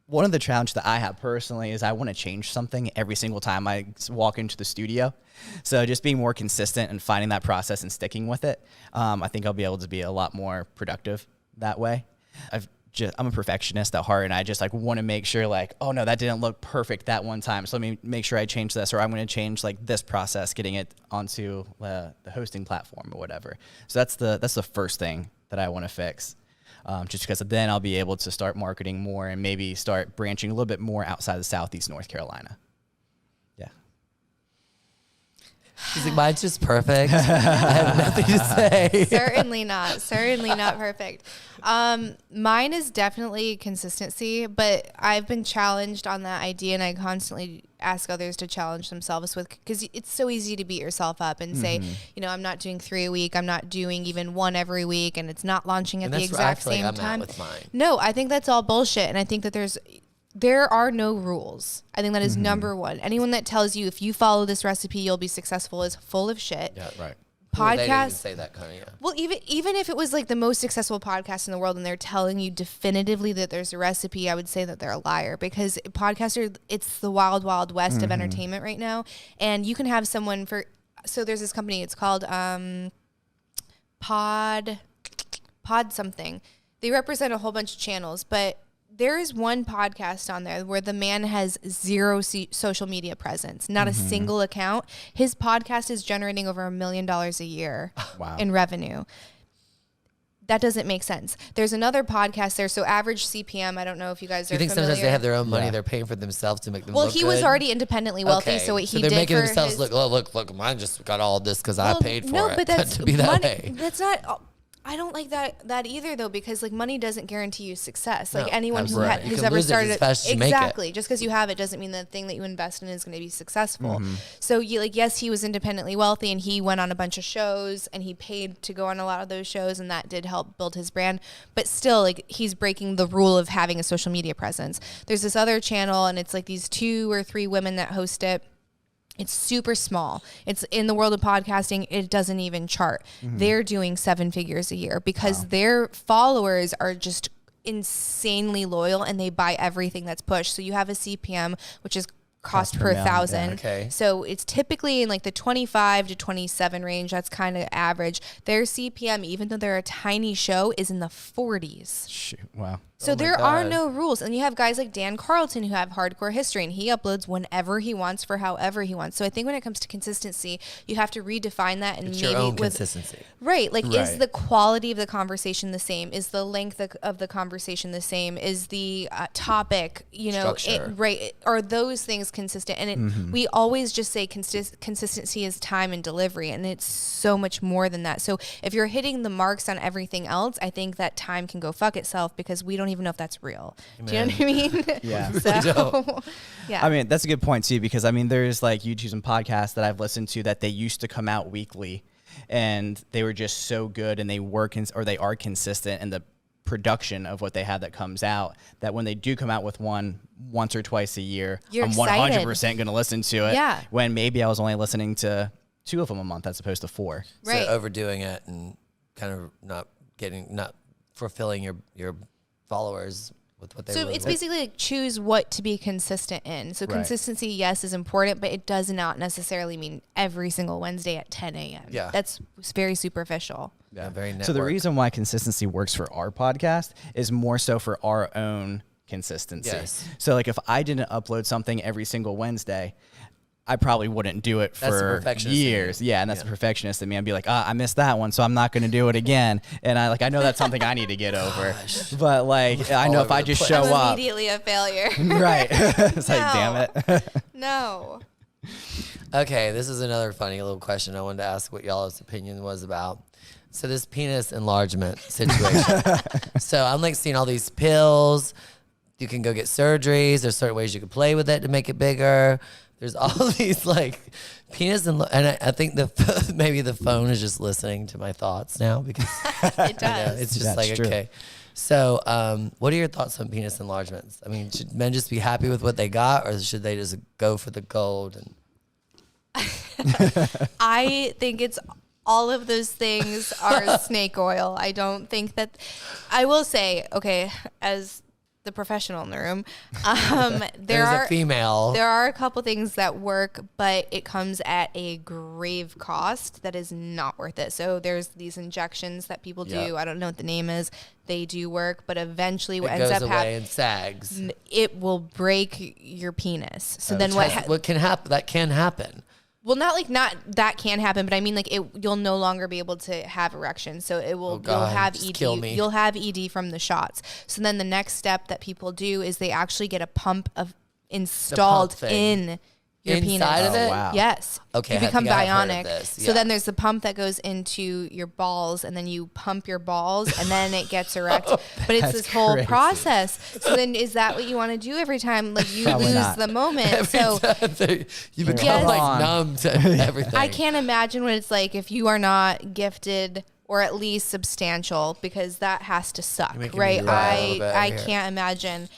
One of the challenges that I have personally is I want to change something every single time I walk into the studio. So just being more consistent and finding that process and sticking with it, I think I'll be able to be a lot more productive that way. I'm a perfectionist at heart, and I just like want to make sure like, oh no, that didn't look perfect that one time, so let me make sure I change this, or I'm going to change like this process, getting it onto the hosting platform or whatever. So that's the first thing that I want to fix. Just because then I'll be able to start marketing more and maybe start branching a little bit more outside of Southeast North Carolina. Yeah. She's like, mine's just perfect. I have nothing to say. Certainly not perfect. Mine is definitely consistency, but I've been challenged on that idea, and I constantly ask others to challenge themselves with, because it's so easy to beat yourself up and say, you know, I'm not doing 3 a week, I'm not doing even 1 every week, and it's not launching at the exact same time. With mine. No, I think that's all bullshit, and I think that there are no rules. I think that is number one. Anyone that tells you if you follow this recipe you'll be successful is full of shit. Yeah, right. Podcast. They didn't even say that kind of, yeah. Well, even if it was like the most successful podcast in the world and they're telling you definitively that there's a recipe, I would say that they're a liar, because it's the wild, wild west of entertainment right now. And you can have someone so there's this company, it's called Pod something. They represent a whole bunch of channels, but there is one podcast on there where the man has zero social media presence, not a single account. His podcast is generating over $1 million a year in revenue. That doesn't make sense. There's another podcast there. So Average CPM, I don't know if you guys are familiar. Sometimes they have their own money they're paying for themselves to make them look good? Well, he was already independently wealthy, Okay. so what he they're did making for themselves his, look, oh, look, mine just got all this because I paid for no, it. but that's to be that money. way. That's not. I don't like that either, though, because like money doesn't guarantee you success. Like No, anyone absolutely. who's You can ever lose it started as fast as you make it. exactly, just because you have it doesn't mean the thing that you invest in is going to be successful. So yes, he was independently wealthy, and he went on a bunch of shows, and he paid to go on a lot of those shows, and that did help build his brand. But still, like, he's breaking the rule of having a social media presence. There's this other channel, and it's like these 2 or 3 women that host it. It's super small. It's in the world of podcasting. It doesn't even chart. They're doing 7 figures a year because their followers are just insanely loyal, and they buy everything that's pushed. So you have a CPM, which is cost per 1,000. Yeah, okay. So it's typically in like the 25 to 27 range. That's kind of average. Their CPM, even though they're a tiny show, is in the 40s. Shoot, wow. So there are no rules. And you have guys like Dan Carlton who have hardcore history, and he uploads whenever he wants for however he wants. So I think when it comes to consistency, you have to redefine that, and It's maybe your own with consistency. Right. Like, is Right. the quality of the conversation the same? Is the length of the conversation the same? Is the topic, Structure. Are those things consistent? And we always just say consistency is time and delivery, and it's so much more than that. So if you're hitting the marks on everything else, I think that time can go fuck itself, because we don't even know if that's real. Amen. Do you know what I mean? Yeah. So, yeah. I mean, that's a good point too, because I mean, there's like YouTubes and podcasts that I've listened to that they used to come out weekly, and they were just so good, and they they are consistent in the production of what they have that comes out, that when they do come out with one once or twice a year, You're I'm excited. 100% going to listen to it. Yeah. When maybe I was only listening to 2 of them a month as opposed to 4. Right. So overdoing it and kind of not fulfilling your followers with what they So really it's want. basically like choose what to be consistent in. So Right. consistency, yes, is important, but it does not necessarily mean every single Wednesday at 10 a.m. Yeah. That's very superficial. Yeah, very network. So the reason why consistency works for our podcast is more so for our own consistency. Yes. So like if I didn't upload something every single Wednesday, I probably wouldn't do it That's the for perfectionist in you. years. Yeah, and that's the perfectionist in me. I'd be like, I missed that one, so I'm not going to do it again. And I know that's something I need to get over. But like, I know if I just show I'm up, immediately a failure. right? It's like, damn it. No. Okay, this is another funny little question I wanted to ask what y'all's opinion was about. So this penis enlargement situation. So I'm like seeing all these pills. You can go get surgeries. There's certain ways you can play with it to make it bigger. There's all these like penis and I think maybe the phone is just listening to my thoughts now because It does. it's just That's like true. okay. So what are your thoughts on penis enlargements? I mean, should men just be happy with what they got, or should they just go for the gold? And I think it's all of those things are snake oil. I don't think that. I will say, okay, as the professional in the room, there's a female. There are a couple things that work, but it comes at a grave cost that is not worth it. So there's these injections that people do. Yeah. I don't know what the name is. They do work, but eventually what it ends goes up away happening, and sags. it will break your penis. So then What can happen? That can happen. well, not that can happen, but I mean you'll no longer be able to have erections. So it will Oh, God, you'll have just ED. kill me. You'll have ED from the shots. So then the next step that people do is they actually get a pump installed thing. in your Inside penis. of it? Oh, wow. Yes. Okay, You I become think I've heard of bionic. this, So yeah. then there's the pump that goes into your balls, and then you pump your balls, and then it gets erect. But it's That's this whole crazy. process. So then is that what you want to do every time? Like you Probably lose not. the moment. So You become Yes. like numb to everything. I can't imagine what it's like if you are not gifted or at least substantial, because that has to suck, making me right? cry a little bit I here. can't imagine.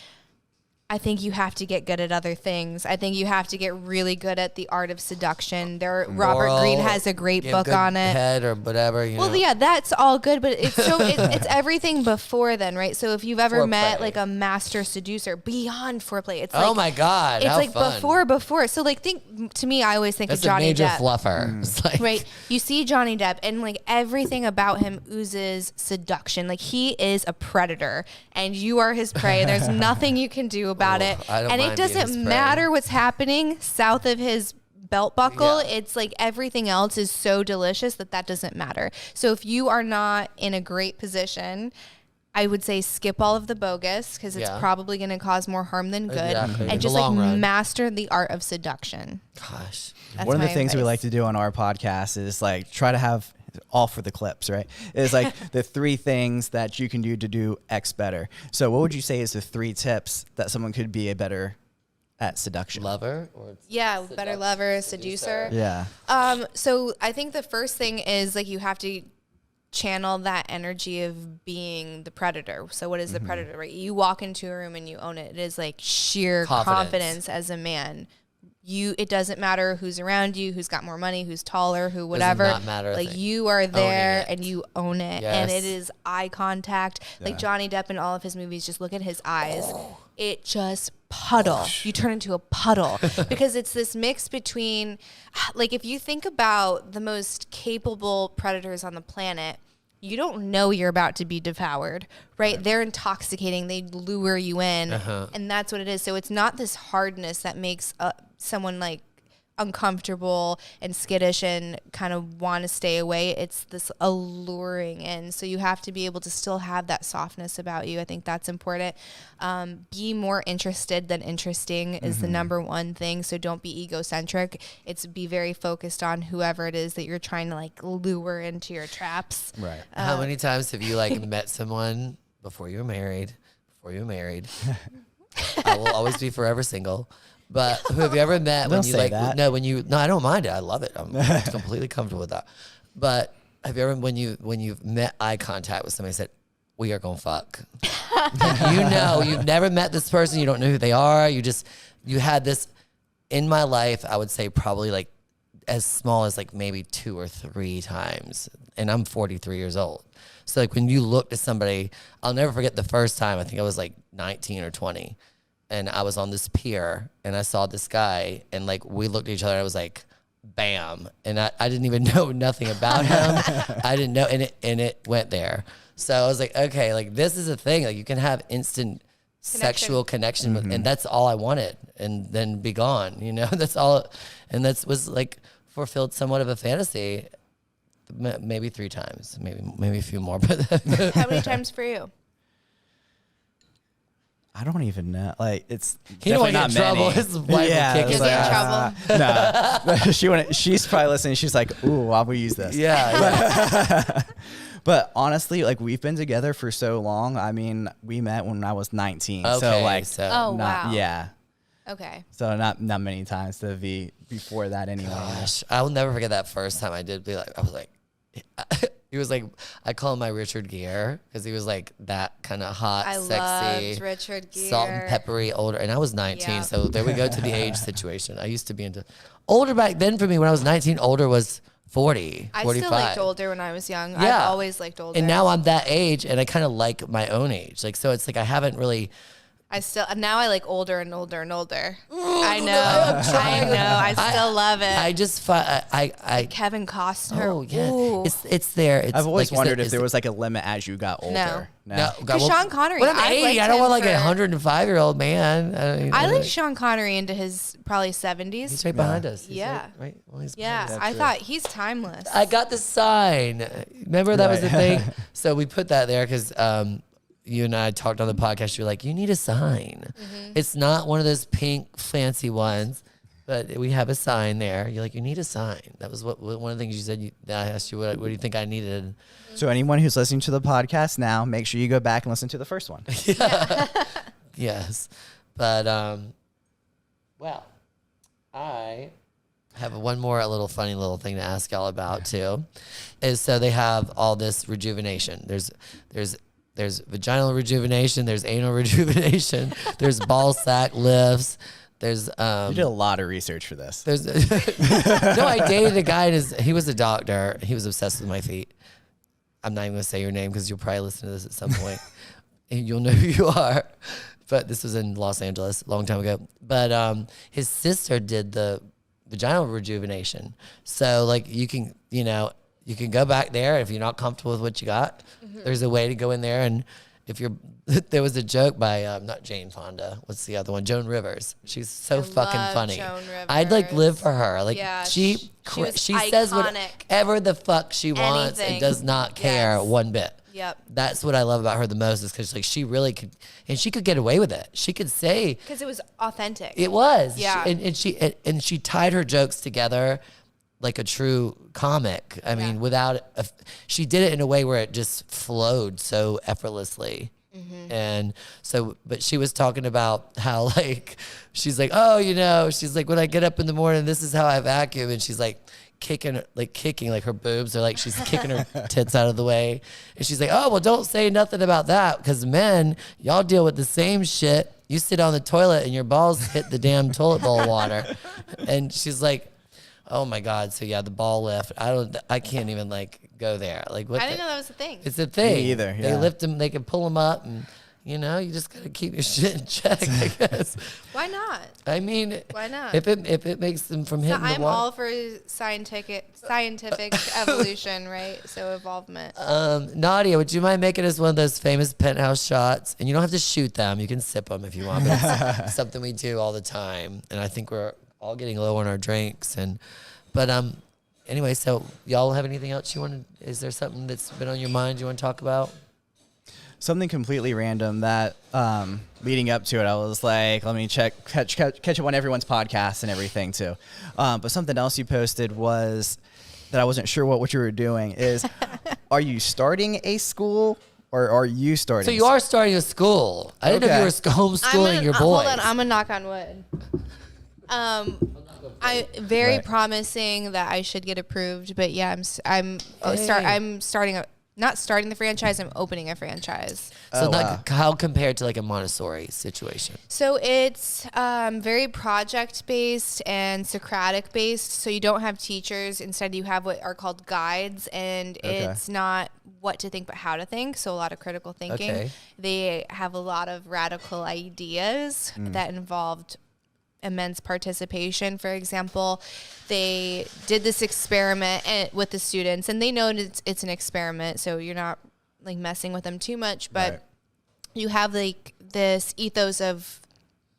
I think you have to get good at other things. I think you have to get really good at the art of seduction. Robert Moral, Greene has a great give book good on it. Head or whatever. Well, yeah, that's all good, but it's it's everything before then, right? So if you've ever met Foreplay. like a master seducer beyond foreplay, it's Oh like, my God, it's how like fun. before. So like to me, I always think That's of Johnny a major Depp. fluffer. It's like, Right. You see Johnny Depp and like everything about him oozes seduction. Like he is a predator and you are his prey. There's nothing you can do about it. I don't And it mind being his doesn't prey. matter what's happening south of his belt buckle. Yeah. It's like everything else is so delicious that doesn't matter. So if you are not in a great position, I would say skip all of the bogus because it's Yeah. probably going to cause more harm than good. Exactly. In And the just like long run. master the art of seduction. Gosh. That's One of the my things we advice. like to do on our podcast is like try to have all for the clips, right? Is like the 3 things that you can do X better. So what would you say is the 3 tips that someone could be a better at seduction? Lover or Yeah, better lover, seducer. Yeah. So I think the first thing is like you have to channel that energy of being the predator. So what is the predator, right? You walk into a room and you own it. It is like sheer confidence as a man. It doesn't matter who's around you, who's got more money, who's taller, who whatever. not matter a Like thing. you are there it. and you own it. And Yes. it is eye contact. Like Johnny Depp in all of his movies, just look at his eyes. It just puddle. You turn into a puddle because it's this mix between, like, if you think about the most capable predators on the planet, you don't know you're about to be devoured, right? They're intoxicating. They lure you in, and that's what it is. So it's not this hardness that makes someone like uncomfortable and skittish and kind of want to stay away. It's this alluring in. So you have to be able to still have that softness about you. I think that's important. Be more interested than interesting is the number one thing. So don't be egocentric. It's be very focused on whoever it is that you're trying to like lure into your traps. Right. How many times have you like met someone before you were married? I will always be forever single. But who have you ever met when Don't you say like that. no I don't mind it. I love it. I'm completely comfortable with that. But have you ever when you've met eye contact with somebody said, "We are gonna fuck." You've never met this person, you don't know who they are, you had this in my life, I would say probably like as small as like maybe 2 or 3 times, and I'm 43 years old. So like when you look at somebody, I'll never forget the first time. I think I was like 19 or 20, and I was on this pier and I saw this guy, and like we looked at each other and I was like, bam. And I didn't even know nothing about him. I didn't know, and it went there. So I was like, okay, like this is a thing. Like you can have instant sexual connection with, and that's all I wanted, and then be gone. You know, that's all, and that was like fulfilled somewhat of a fantasy. Maybe 3 times, maybe a few more. But how many times for you? I don't even know. Like it's he don't definitely want to not get in trouble. many. His wife Yeah, would kick You'll his get in ass. trouble. No, she's probably listening. She's like, "Ooh, I will use this." Yeah. But honestly, like we've been together for so long. I mean, we met when I was 19. Okay, so like, Oh, not, wow. yeah. Okay. So not many times to be before that anyway. Gosh, I will never forget that first time I did be like, I was like, he was like, I call him my Richard Gere because he was like that kind of hot, I sexy, loved Richard Gere. salt and peppery, older. And I was 19, Yeah. so there we go to the age situation. I used to be into older back then for me when I was 19. Older was 40, I 45. still liked older when I was young. Yeah. I've always liked older. And now I'm that age, and I kind of like my own age. Like, so it's like I haven't really. Now I like older and older and older. I know. I still love it. I just I Kevin Costner. oh yeah, Ooh. it's there. It's, I've always like you wondered said, if there was like a limit as you got older. No, Because Sean Connery, When I'm I 80, liked I don't want him like a for- 105-year-old man. I like Sean Connery into his probably 70s. He's right behind us. He's Yeah. right. Well, he's Yeah, behind us. I thought he's timeless. I got the sign. Remember that was the Right. thing. So we put that there because you and I talked on the podcast. You're like, you need a sign. Mm-hmm. It's not one of those pink fancy ones, but we have a sign there. You're like, you need a sign. That was what one of the things you said. I asked you, what do you think I needed? So anyone who's listening to the podcast now, make sure you go back and listen to the first one. Yes, but well, I have one more little funny little thing to ask y'all about too. Is so they have all this rejuvenation. There's vaginal rejuvenation. There's anal rejuvenation. There's ball sack lifts. There's You did a lot of research for this. there's no. I dated a guy. He was a doctor. He was obsessed with my feet. I'm not even gonna say your name because you'll probably listen to this at some point, and you'll know who you are. But this was in Los Angeles a long time ago. But his sister did the vaginal rejuvenation. So like you can go back there if you're not comfortable with what you got. Mm-hmm. There's a way to go in there, and if you're there was a joke by not Jane Fonda. What's the other one? Joan Rivers. She's so fucking love funny. Joan Rivers. I'd like live for her. Like Yeah, she was says iconic. whatever the fuck she wants and Anything. does not care Yes. one bit. Yep. That's what I love about her the most is because like she really could, and she could get away with it. She could say Because it was authentic. it was. Yeah. And she tied her jokes together like a true comic. I mean, she did it in a way where it just flowed so effortlessly. Mm-hmm. And so, but she was talking about how like, she's like, oh, she's like, when I get up in the morning, this is how I vacuum. And she's like, kicking like her boobs are like she's kicking her tits out of the way, and she's like, oh well, don't say nothing about that because men, y'all deal with the same shit. You sit on the toilet and your balls hit the damn toilet bowl water. And she's like, oh my god. So yeah, the ball lift, I can't even like go there. Like what? I didn't know that was a thing. It's a thing. Me either. They Yeah. lift them, they can pull them up, and you just gotta keep your shit in check, I guess. Why not? I mean, Why not? if it makes them from So hitting the I'm water. all for scientific evolution, right? So involvement. Nadia, would you mind making us one of those famous Penthouse shots? And you don't have to shoot them. You can sip them if you want, but it's something we do all the time. And I think we're all getting low on our drinks. But anyway, so y'all have anything else you want to, is there something that's been on your mind you want to talk about? Something completely random that leading up to it, I was like, let me catch up on everyone's podcast and everything too. But something else you posted was that I wasn't sure what you were doing is, are you starting a school or are you starting? So you are starting a school. I didn't know if you were homeschooling your boys. Hold on, I'm gonna knock on wood. I very Right. promising that I should get approved, but yeah, I'm starting not starting the franchise, I'm opening a franchise. So how compared to like a Montessori situation? So it's very project-based and Socratic-based. So you don't have teachers. Instead, you have what are called guides, and it's not what to think, but how to think. So a lot of critical thinking. Okay. They have a lot of radical ideas that involved immense participation. For example, they did this experiment with the students, and they know it's an experiment, so you're not like messing with them too much, but you have like this ethos of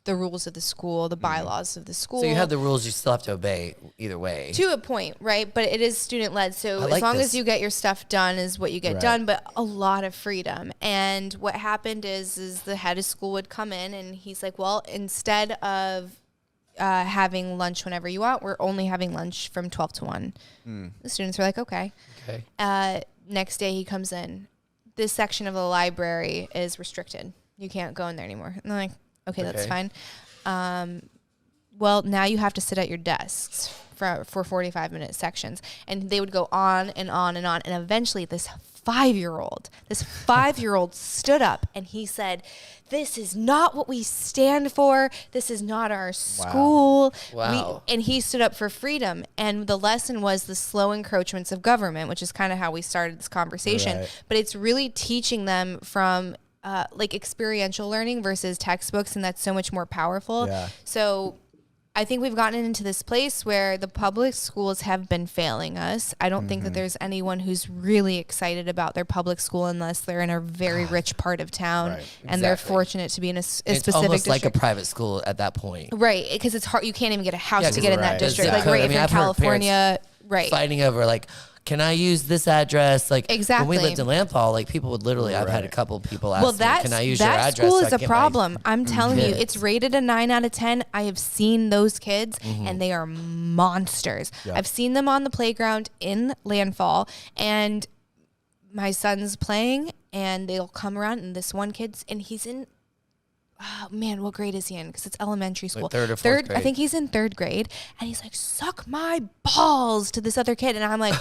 the rules of the school, the bylaws of the school. So you have the rules you still have to obey either way. To a point, right? But it is student-led, so like as long this. as you get your stuff done is what you get done, but a lot of freedom. And what happened is the head of school would come in, and he's like, well, instead of having lunch whenever you want, we're only having lunch from 12 to 1. The students were like, okay. Next day he comes in. This section of the library is restricted. You can't go in there anymore. And they're like, okay, that's fine. Well, now you have to sit at your desks for 45-minute sections. And they would go on and on and on. And eventually this 5-year-old stood up and he said, this is not what we stand for. This is not our school. Wow. And he stood up for freedom. And the lesson was the slow encroachments of government, which is kind of how we started this conversation. But it's really teaching them from like experiential learning versus textbooks. And that's so much more powerful. So I think we've gotten into this place where the public schools have been failing us. I don't think that there's anyone who's really excited about their public school unless they're in a very rich part of town and they're fortunate to be in a specific district. It's almost like a private school at that point. Right, because it's hard. You can't even get a house to get in that district. Like, I if mean, you're in California, fighting over like, can I use this address? Like exactly. when we lived in Landfall, like people would literally, I've had a couple people ask me, can I use your address? That school is so a problem. I'm telling you, it's rated a 9 out of 10. I have seen those kids and they are monsters. I've seen them on the playground in Landfall, and my son's playing and they'll come around and this one kid's, and he's in, oh man, what grade is he in? Because it's elementary school. Like third or fourth grade. I think he's in 3rd grade, and he's like, suck my balls to this other kid. And I'm like,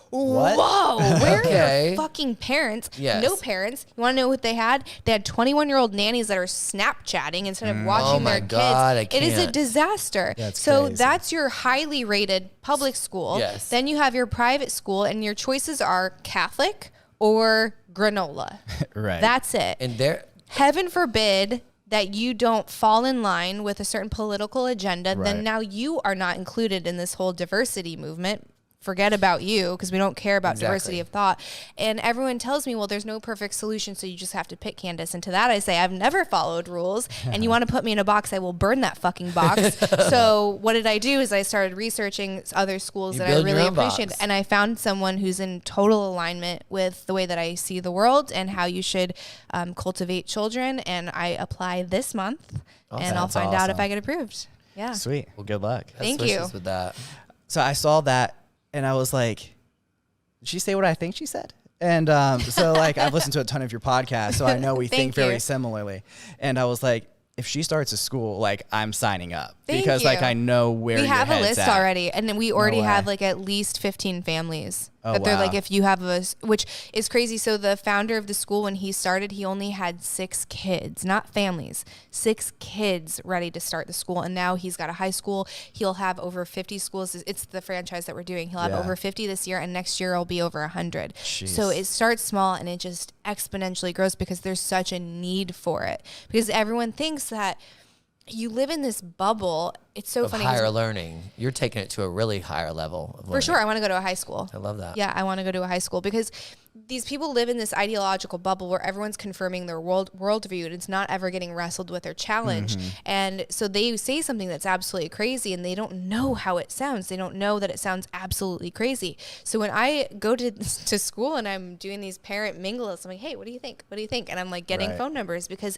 what? Whoa, where are your fucking parents? Yes. No parents. You want to know what they had? They had 21-year-old nannies that are Snapchatting instead of watching their kids. It is a disaster. That's crazy. That's your highly rated public school. Yes. Then you have your private school, and your choices are Catholic or granola. That's it. And there, heaven forbid that you don't fall in line with a certain political agenda, then now you are not included in this whole diversity movement. Forget about you, because we don't care about diversity of thought. And everyone tells me, well, there's no perfect solution, so you just have to pick, Candice. And to that I say, I've never followed rules, and you want to put me in a box, I will burn that fucking box. So what did I do is I started researching other schools that I really appreciated. And I found someone who's in total alignment with the way that I see the world and how you should cultivate children. And I apply this month, and I'll find out if I get approved. Yeah. Sweet. Well, good luck. Thank you. with that. So I saw that, and I was like, did she say what I think she said? And so like I've listened to a ton of your podcasts, so I know we think very similarly. And I was like, if she starts a school, like I'm signing up because like I know where we have a list at. already, and then we already have like at least 15 families. That they're like, if you have which is crazy. So the founder of the school, when he started, he only had 6 kids, not families, 6 kids ready to start the school. And now he's got a high school. He'll have over 50 schools. It's the franchise that we're doing. He'll have over 50 this year, and next year it'll be over 100. Jeez. So it starts small and it just exponentially grows because there's such a need for it. Because everyone thinks that you live in this bubble. It's so funny. Higher learning. You're taking it to a really higher level of learning. For sure. I want to go to a high school. I love that. Yeah, I want to go to a high school because these people live in this ideological bubble where everyone's confirming their worldview, and it's not ever getting wrestled with or challenged. And so they say something that's absolutely crazy, and they don't know how it sounds. They don't know that it sounds absolutely crazy. So when I go to school and I'm doing these parent mingles, I'm like, hey, what do you think? What do you think? And I'm like getting phone numbers because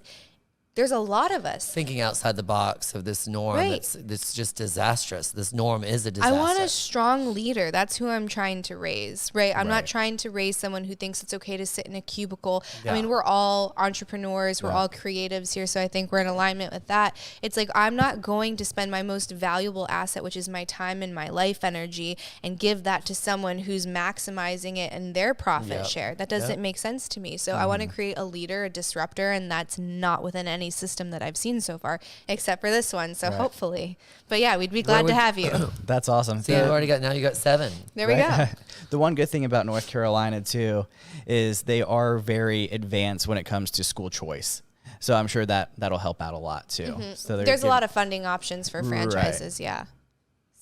there's a lot of us thinking outside the box of this norm. Right. That's just disastrous. This norm is a disaster. I want a strong leader. That's who I'm trying to raise, right? I'm not trying to raise someone who thinks it's okay to sit in a cubicle. Yeah. I mean, we're all entrepreneurs. We're all creatives here. So I think we're in alignment with that. It's like, I'm not going to spend my most valuable asset, which is my time and my life energy, and give that to someone who's maximizing it in their profit share. That doesn't make sense to me. So I want to create a leader, a disruptor, and that's not within any system that I've seen so far, except for this one. So hopefully, but yeah, we'd be glad to have you. That's awesome. See, now you got 7. There we go. The one good thing about North Carolina too is they are very advanced when it comes to school choice. So I'm sure that'll help out a lot too. So There's a lot of funding options for franchises. Yeah.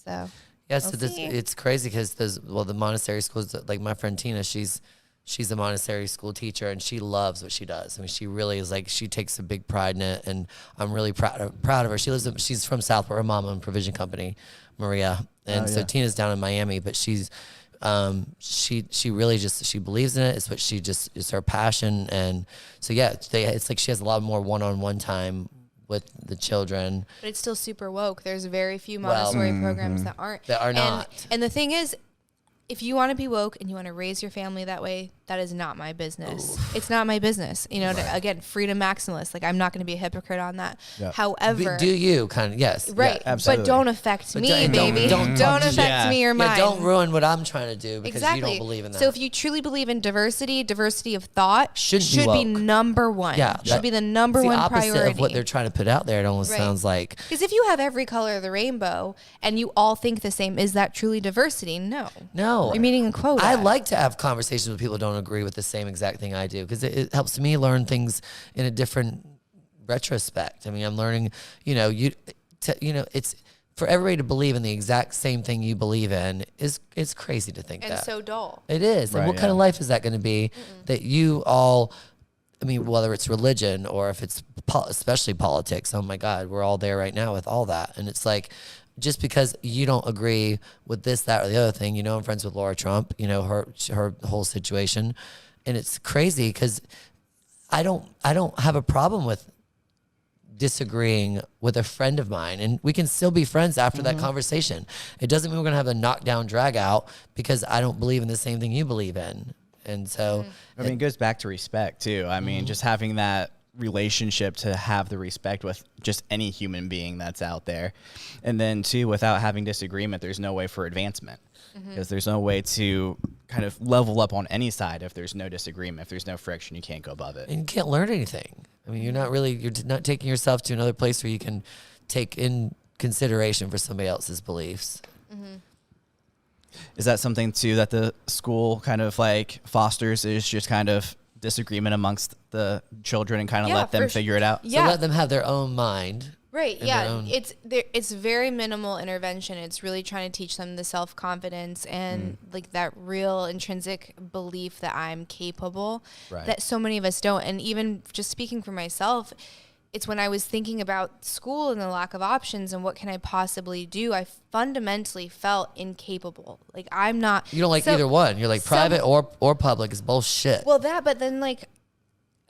So it's crazy because the Montessori schools, like my friend Tina, she's a Montessori school teacher and she loves what she does. I mean, she really is like, she takes a big pride in it, and I'm really proud of her. She's from Southport. Her mom owned a provision company, Maria, and so Tina's down in Miami, but she's she really just, she believes in it. It's what it's her passion, and so it's like she has a lot more one-on-one time with the children. But it's still super woke. There's very few Montessori programs that aren't. That are not. And the thing is, if you want to be woke and you want to raise your family that way, that is not my business. Ooh. It's not my business. You know, again, freedom maximalist. Like, I'm not going to be a hypocrite on that. Yep. However, do you kind of, yes. Right. Yeah, but don't affect me, baby. Don't affect me or mine. Don't ruin what I'm trying to do because you don't believe in that. So if you truly believe in diversity of thought should be number one. Yeah. Should be the number one priority. It's the opposite of what they're trying to put out there. It almost sounds like. Because if you have every color of the rainbow and you all think the same, is that truly diversity? No. No. You're meeting a quota. I like to have conversations with people who don't agree with the same exact thing I do, because it helps me learn things in a different retrospect. I mean, I'm learning, it's for everybody to believe in the exact same thing you believe in it's crazy to think and that. So dull. It is. And what kind of life is that going to be that you all, I mean, whether it's religion or if it's especially politics, oh my God, we're all there right now with all that. And it's like, just because you don't agree with this, that, or the other thing, I'm friends with Laura Trump, her whole situation. And it's crazy because I don't have a problem with disagreeing with a friend of mine, and we can still be friends after that conversation. It doesn't mean we're going to have a knockdown drag out because I don't believe in the same thing you believe in. And so, I mean, it goes back to respect too. I mean, just having that relationship to have the respect with just any human being that's out there. And then too, without having disagreement, there's no way for advancement, because there's no way to kind of level up on any side if there's no disagreement. If there's no friction, you can't go above it. And you can't learn anything. I mean, you're not taking yourself to another place where you can take in consideration for somebody else's beliefs. Is that something too that the school kind of like fosters, is just kind of disagreement amongst the children and kind of let them figure it out? So let them have their own mind. Right. Yeah. It's very minimal intervention. It's really trying to teach them the self-confidence and like that real intrinsic belief that I'm capable, that so many of us don't. And even just speaking for myself, it's when I was thinking about school and the lack of options and what can I possibly do, I fundamentally felt incapable. Like, I'm not. You don't like either one. You're like private or public is bullshit. Well, but then like,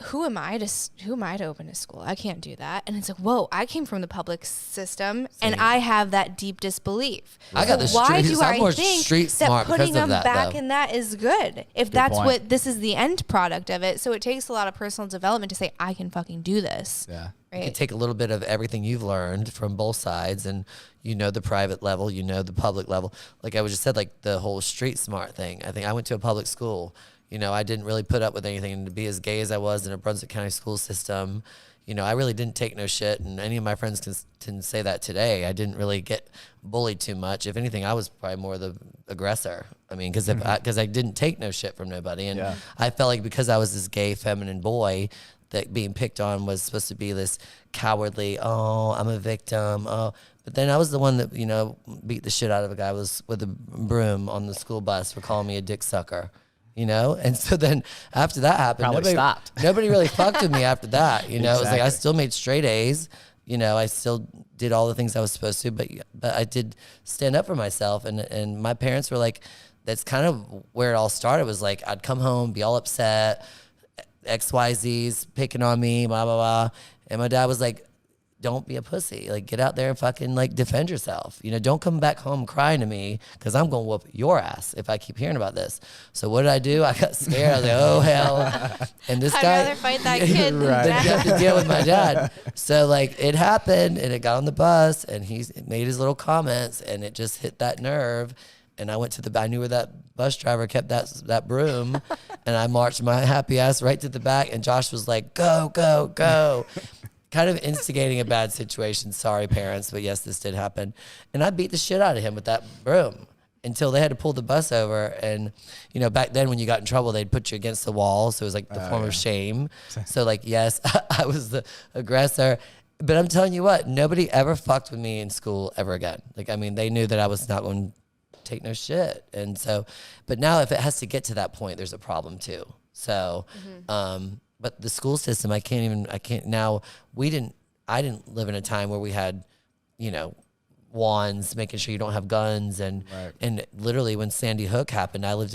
who am I to open a school? I can't do that. And it's like, whoa, I came from the public system and I have that deep disbelief. I got the street. Why do I'm more I think street smart that putting because of them that, back though. in that is good? If that's point. what this is the end product of it. So it takes a lot of personal development to say, I can fucking do this. Yeah. You can take a little bit of everything you've learned from both sides, and the private level, the public level. Like I was just said, like the whole street smart thing. I think I went to a public school. I didn't really put up with anything, and to be as gay as I was in a Brunswick County school system, I really didn't take no shit, and any of my friends can say that today. I didn't really get bullied too much. If anything, I was probably more the aggressor. I mean, because I didn't take no shit from nobody, and I felt like because I was this gay, feminine boy, that being picked on was supposed to be this cowardly, I'm a victim, But then I was the one that, beat the shit out of a guy with a broom on the school bus for calling me a dick sucker, And so then after that happened, nobody really fucked with me after that, It was like I still made straight A's, I still did all the things I was supposed to, but I did stand up for myself. And my parents were like, that's kind of where it all started, was like I'd come home, be all upset, XYZ's picking on me, blah, blah, blah. And my dad was like, don't be a pussy. Like, get out there and fucking like defend yourself. You know, don't come back home crying to me because I'm going to whoop your ass if I keep hearing about this. So what did I do? I got scared. I was like, oh, hell. And this guy. I'd rather fight that kid than Than have to deal with my dad. So like it happened and it got on the bus and he made his little comments and it just hit that nerve. And I went to I knew where that bus driver kept that broom and I marched my happy ass right to the back and Josh was like, go, go, go. Kind of instigating a bad situation. Sorry, parents, but yes, this did happen. And I beat the shit out of him with that broom until they had to pull the bus over. And, you know, back then when you got in trouble, they'd put you against the wall. So it was like the form of shame. So like, yes, I was the aggressor. But I'm telling you what, nobody ever fucked with me in school ever again. Like, I mean, they knew that I was not going to take no shit. And so, but now if it has to get to that point, there's a problem too. So, but the school system, I didn't live in a time where we had, you know, wands, making sure you don't have guns. And, and literally when Sandy Hook happened, I lived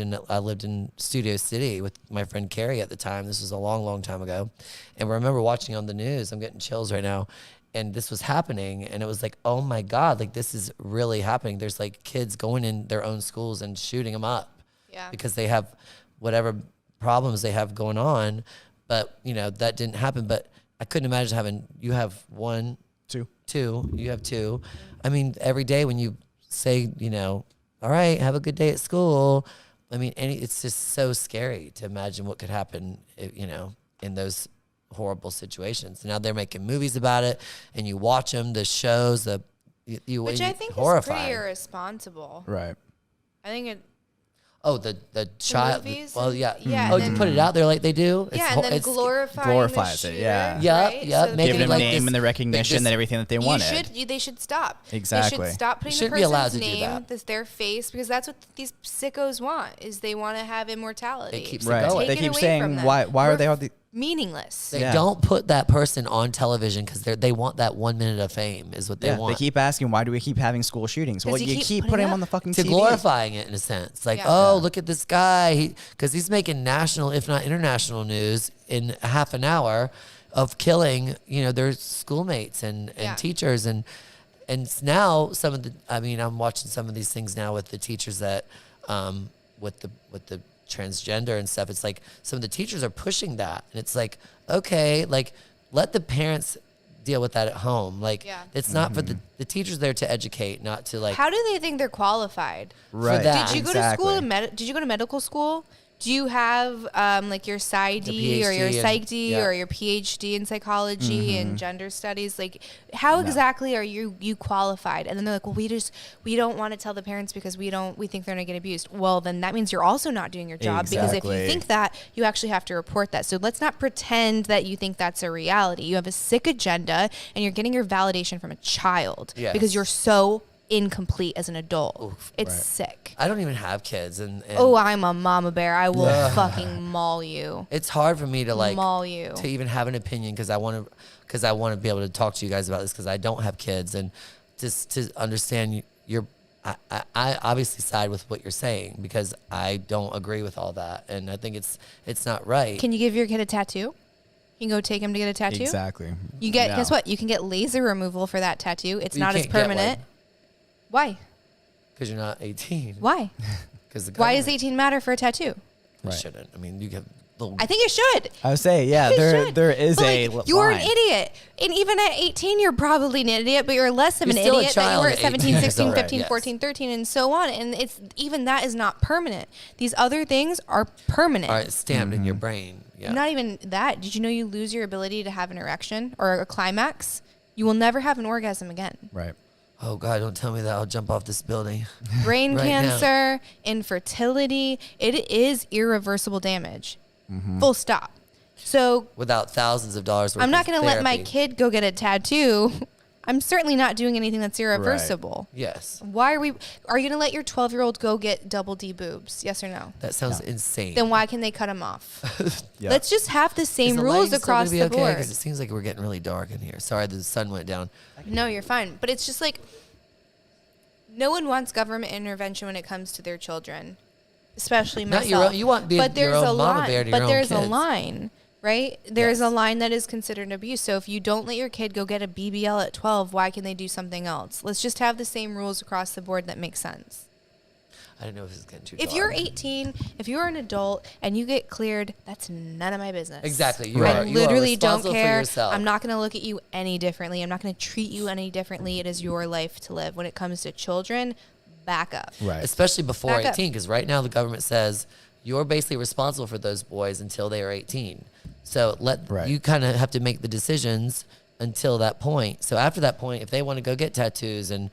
in Studio City with my friend Carrie at the time. This was a long, long time ago. And I remember watching on the news, I'm getting chills right now. And this was happening. And it was like, oh my God, like this is really happening. There's like kids going in their own schools and shooting them up because they have whatever problems they have going on. But, you know, that didn't happen. But I couldn't imagine you have two, you have two. I mean, every day when you say, you know, all right, have a good day at school. I mean, it's just so scary to imagine what could happen, you know, in those horrible situations. Now they're making movies about it and you watch them, the shows, which I think horrifying. is pretty irresponsible. Right. I think it. Oh, the child. Well, yeah. Yeah. Oh, to put it out there like they do. Yeah, and then glorifies the it. shooter, Yeah. Right? Yep. So Give them like name and the recognition and everything that they wanted. They should stop. Exactly. They should stop putting the Shouldn't be allowed person's to do name, that. their face, because that's what these sickos want. Is they want to have immortality. It keeps Right. it going. They keep saying why are they all the meaningless? They don't put that person on television because they want that 1 minute of fame is what they want. They keep asking, why do we keep having school shootings? Well, you keep putting them on the fucking to TV. glorifying it in a sense. Like, look at this guy. Because he's making national, if not international news in half an hour of killing, you know, their schoolmates and teachers. And now I'm watching some of these things now with the teachers that, with the transgender and stuff. It's like some of the teachers are pushing that. And it's like, okay, like let the parents deal with that at home. Like it's not for the teachers there to educate, not to like. How do they think they're qualified? Right. For that? Did you go to school? Did you go to medical school? Do you have like your PsyD or your PsyD or your PhD in psychology and gender studies? Like, how exactly are you qualified? And then they're like, well, we don't want to tell the parents because we think they're gonna get abused. Well, then that means you're also not doing your job because if you think that, you actually have to report that. So let's not pretend that you think that's a reality. You have a sick agenda and you're getting your validation from a child because you're so incomplete as an adult. Oof, it's sick. I don't even have kids and I'm a mama bear. I will fucking maul you. It's hard for me to like maul you. To even have an opinion because I want to be able to talk to you guys about this because I don't have kids and just to understand I obviously side with what you're saying because I don't agree with all that and I think it's not right. Can you give your kid a tattoo? You can go take him to get a tattoo. Exactly. Guess what? You can get laser removal for that tattue. It's not as permanent. Why? Because you're not 18. Why? Why does 18 matter for a tattoo? It shouldn't. I mean, you have little. I think it should. I would say, there is a line. You're an idiot. And even at 18, you're probably an idiot, but you're less of an idiot than you were at 17, 16, 15, 14, 13, and so on. And even that is not permanent. These other things are permanent. All right, stamped in your brain. Yeah. Not even that. Did you know you lose your ability to have an erection or a climax? You will never have an orgasm again. Right. Oh, God, don't tell me that. I'll jump off this building. Brain cancer, infertility, it is irreversible damage. Full stop. So without thousands of dollars worth I'm not going to let my therapy. kid go get a tattoo. I'm certainly not doing anything that's irreversible. Right. Yes. Are you going to let your 12-year-old go get double D boobs? Yes or no? That sounds insane. Then why can they cut them off? Let's just have the same rules across the board. Because it seems like we're getting really dark in here. Sorry, the sun went down. No, you're fine. But it's just like no one wants government intervention when it comes to their children, especially myself. Not your own, you want to be your own mama bear to your own kids. But there's a line. right? There's a line that is considered abuse. So if you don't let your kid go get a BBL at 12, why can they do something else? Let's just have the same rules across the board that make sense. I don't know if it's getting too If dark. you're 18, if you're an adult and you get cleared, that's none of my business. Exactly. I literally don't responsible care. for yourself. I'm not going to look at you any differently. I'm not going to treat you any differently. It is your life to live. When it comes to children, back up. Right. Especially before Back up. 18, because right now the government says you're basically responsible for those boys until they are 18. So you kind of have to make the decisions until that point. So after that point, if they want to go get tattoos and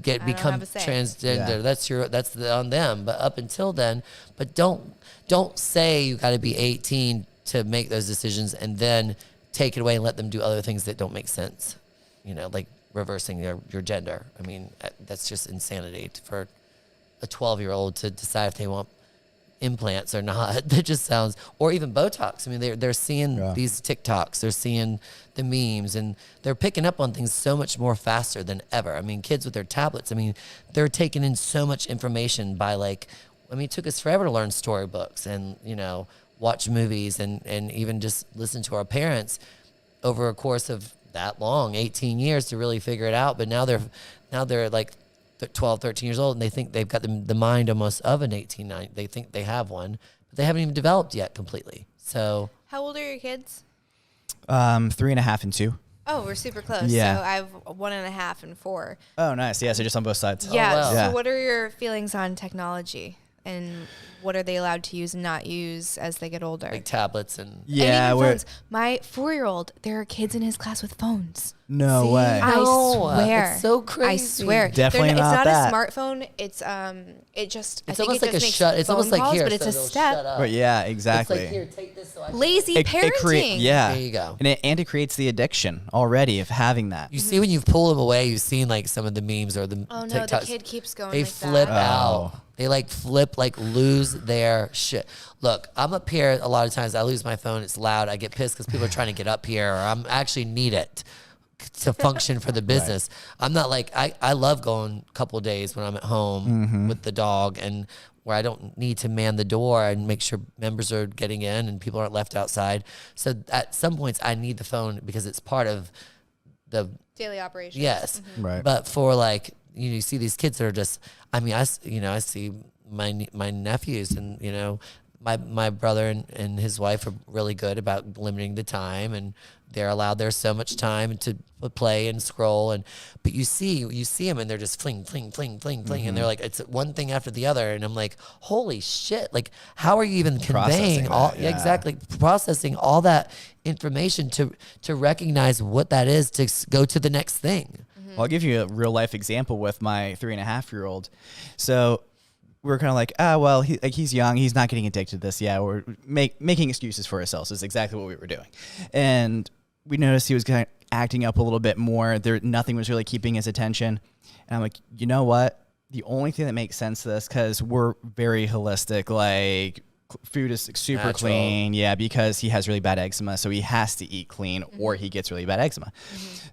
become transgender, that's on them. But up until then, but don't say you got to be 18 to make those decisions and then take it away and let them do other things that don't make sense. Like reversing your gender. I mean, that's just insanity for a 12-year-old to decide if they want implants or not. That just sounds, or even Botox. I mean, they're seeing these TikToks, they're seeing the memes, and they're picking up on things so much more faster than ever. I mean, kids with their tablets, I mean, they're taking in so much information by it took us forever to learn storybooks and, watch movies and even just listen to our parents over a course of that long, 18 years to really figure it out. But now they're like 12, 13 years old, and they think they've got the mind almost of an 18, 19. They think they have one, but they haven't even developed yet completely. So, how old are your kids? 3.5 and 2. Oh, we're super close. Yeah. So I have 1.5 and 4. Oh, nice. Yeah, so just on both sides. Yeah. Oh, wow. So Yeah. what are your feelings on technology, and what are they allowed to use and not use as they get older? like tablets and Yeah, and even we're phones. My 4-year-old, there are kids in his class with phones. no way. I No, swear. it's so I crazy. swear. Definitely It's not not that. a smartphone. It's it just it's I think almost it like just a makes shut. It's phone almost like calls, here, but it's so a they'll step. shut up. But yeah, It's exactly. like, here, take this so I can. Lazy parenting. Yeah. There you go. And it creates the addiction already of having that. You see when you pull them away, you've seen like some of the memes or the Oh no, TikToks. the kid keeps going. They like flip that. out. They flip, lose their shit. Look, I'm up here a lot of times. I lose my phone. It's loud. I get pissed because people are trying to get up here, or I'm actually need it to function for the business. I'm not I love going a couple of days when I'm at home with the dog and where I don't need to man the door and make sure members are getting in and people aren't left outside. So at some points I need the phone because it's part of the Daily operations. yes. Right. But for you see these kids that are just, I mean, I see my nephews and, my brother and his wife are really good about limiting the time, and they're allowed there's so much time to play and scroll, but you see them and they're just fling, and they're like, it's one thing after the other, and I'm like, holy shit, how are you even conveying Processing processing all that information to recognize what that is to go to the next thing. Well, I'll give you a real life example with my 3.5-year-old. So we're kind of like, well, he's young. He's not getting addicted to this. Yeah, we're making excuses for ourselves is exactly what we were doing. And we noticed he was kind of acting up a little bit more. Nothing was really keeping his attention. And I'm like, you know what? The only thing that makes sense to this, because we're very holistic, food is super Natural. clean. Yeah, because he has really bad eczema, so he has to eat clean or he gets really bad eczema.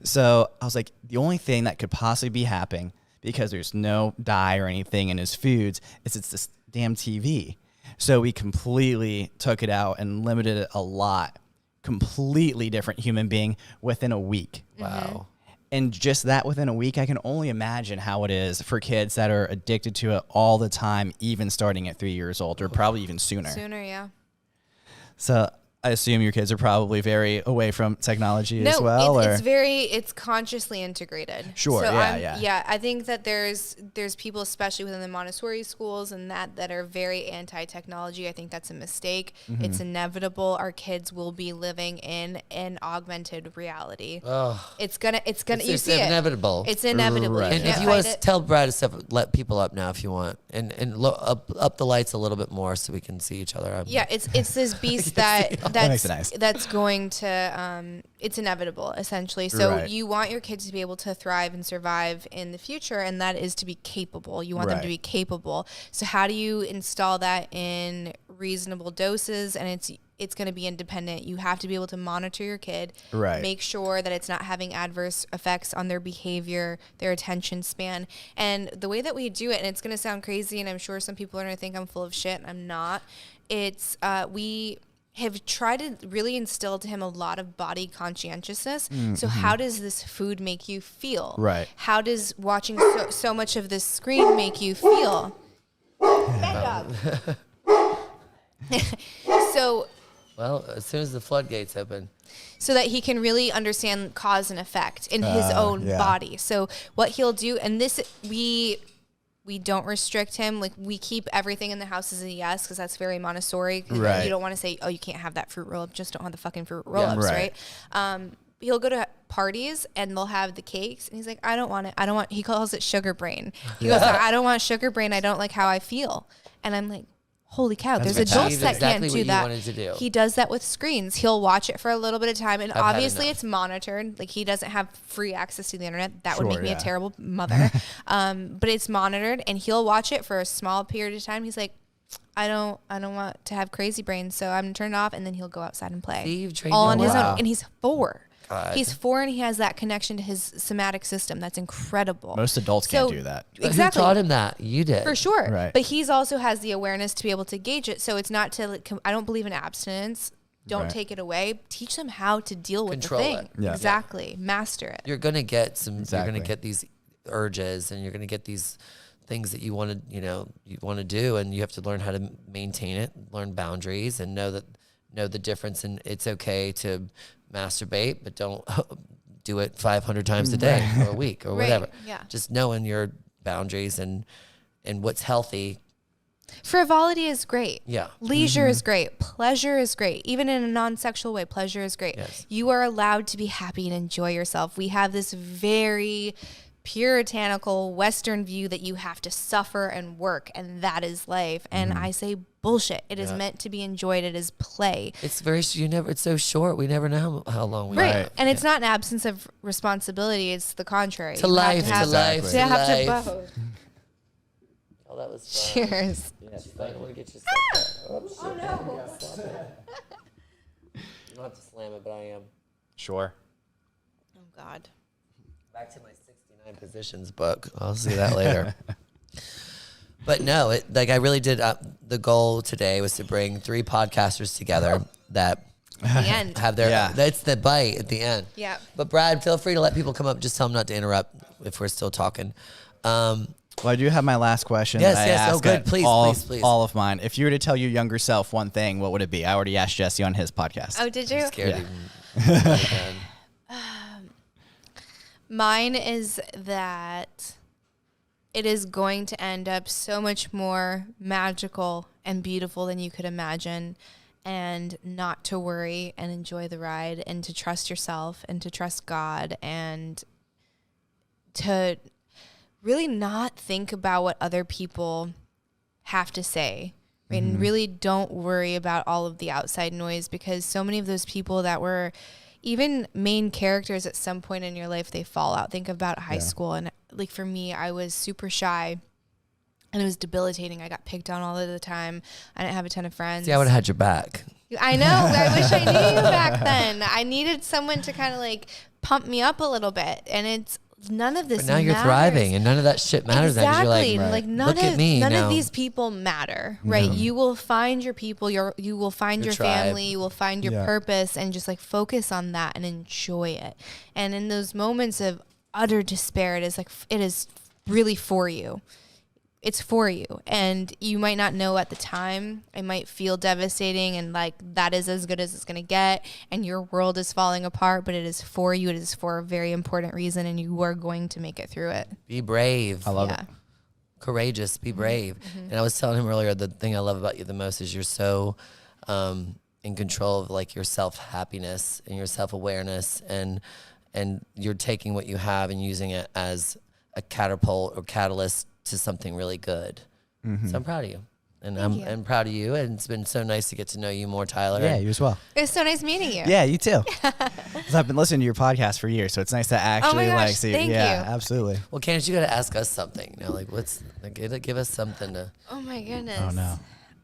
So I was like, the only thing that could possibly be happening, because there's no dye or anything in his foods, it's this damn TV. So we completely took it out and limited it a lot. Completely different human being within a week. Wow. And just that within a week, I can only imagine how it is for kids that are addicted to it all the time, even starting at 3 years old, or probably even sooner. Sooner, yeah. So I assume your kids are probably very away from technology as well, it's consciously integrated. Sure, So yeah. I think that there's people, especially within the Montessori schools and that are very anti-technology. I think that's a mistake. It's inevitable. Our kids will be living in an augmented reality. It's gonna. You see inevitable. It's inevitable. Right. And if you want to tell Brad to step, let people up now if you want, and up the lights a little bit more so we can see each other. Yeah, it's this beast that's going to it's inevitable essentially. So Right. you want your kids to be able to thrive and survive in the future, and that is to be capable. You want them to be capable. So how do you install that in reasonable doses? And it's going to be independent. You have to be able to monitor your kid, make sure that it's not having adverse effects on their behavior, their attention span. And the way that we do it, and it's going to sound crazy, and I'm sure some people are going to think I'm full of shit, and I'm not. It's have tried to really instill to him a lot of body conscientiousness. So how does this food make you feel? Right. How does watching so much of this screen make you feel? So, Well, as soon as the floodgates open. so that he can really understand cause and effect in his own body. So what he'll do, and this, we don't restrict him. Like, we keep everything in the house as a yes, because that's very Montessori. Right. You don't want to say, oh, you can't have that fruit roll-up. Just don't have the fucking fruit roll-ups, right? He'll go to parties and they'll have the cakes, and he's like, I don't want it. He calls it sugar brain. He goes, I don't want sugar brain. I don't like how I feel. And I'm like, holy cow, there's adults that can't do that. He does that with screens. He'll watch it for a little bit of time, and obviously it's monitored. Like, he doesn't have free access to the internet. That would make me a terrible mother. But it's monitored, and he'll watch it for a small period of time. He's like, I don't want to have crazy brain, so I'm gonna turn it off, and then he'll go outside and play all on his own. And he's 4. He's 4, and he has that connection to his somatic system. That's incredible. Most adults can't do that. Exactly. Who taught him that? You did. For sure. Right. But he's also has the awareness to be able to gauge it. So it's not to, like, I don't believe in abstinence. Don't take it away. Teach them how to deal with Control the thing. it. Yeah. Exactly. Master it. You're going to get you're going to get these urges, and you're going to get these things that you want to do, and you have to learn how to maintain it, learn boundaries, and know the difference. And it's okay to masturbate, but don't do it 500 times a day or a week or whatever. Yeah. Just knowing your boundaries and what's healthy. Frivolity is great. Yeah. Leisure is great. Pleasure is great. Even in a non-sexual way, pleasure is great. Yes. You are allowed to be happy and enjoy yourself. We have this very puritanical Western view that you have to suffer and work, and that is life. And I say bullshit. It is meant to be enjoyed. It is play. It's it's so short. We never know how long we Right. have. And it's not an absence of responsibility. It's the contrary. To life, to life, To have to life. both. Oh, that was fun. Cheers. Yes, I don't want to get you Oh, no. You don't have to slam it, but I am. Sure. Oh, God. Back to my 69 positions book. I'll see that later. But no, I really did. The goal today was to bring 3 podcasters together that The end. have their. That's the bite at the end. Yeah. But Brad, feel free to let people come up. Just tell them not to interrupt if we're still talking. Well, I do have my last question. Yes, that I yes. ask Oh, good. at Please, please. All of mine. If you were to tell your younger self one thing, what would it be? I already asked Jesse on his podcast. Oh, did you? I'm scared. Yeah. Even. Mine is that it is going to end up so much more magical and beautiful than you could imagine, and not to worry and enjoy the ride, and to trust yourself and to trust God, and to really not think about what other people have to say. Right? And really don't worry about all of the outside noise, because so many of those people that were even main characters at some point in your life, they fall out. Think about high school. And like, for me, I was super shy, and it was debilitating. I got picked on all of the time. I didn't have a ton of friends. See, I would have had your back. I know. I wish I knew you back then. I needed someone to kind of like pump me up a little bit. And it's none of this But now you're matters. thriving, and none of that shit matters. Exactly. You're like none look of at me none now. of these people matter, right? You will find your people. You will find your tribe. family. You will find your purpose, and just like focus on that and enjoy it. And in those moments of utter despair, it is really for you. It's for you, and you might not know at the time. It might feel devastating, and like that is as good as it's gonna get, and your world is falling apart. But it is for you. It is for a very important reason, and you are going to make it through it. Be brave. I love it. Courageous. Be brave. And I was telling him earlier, the thing I love about you the most is you're so in control of like your self-happiness and your self-awareness, and you're taking what you have and using it as a catapult or catalyst to something really good. So I'm proud of you. And I'm proud of you. And it's been so nice to get to know you more, Tyler. Yeah, you as well. It was so nice meeting you. Yeah, you too. 'Cause I've been listening to your podcast for years, so it's nice to actually gosh, see. thank yeah, you. absolutely. Well, Candice, you got to ask us something. You know, like give us something to Oh my goodness. Oh no.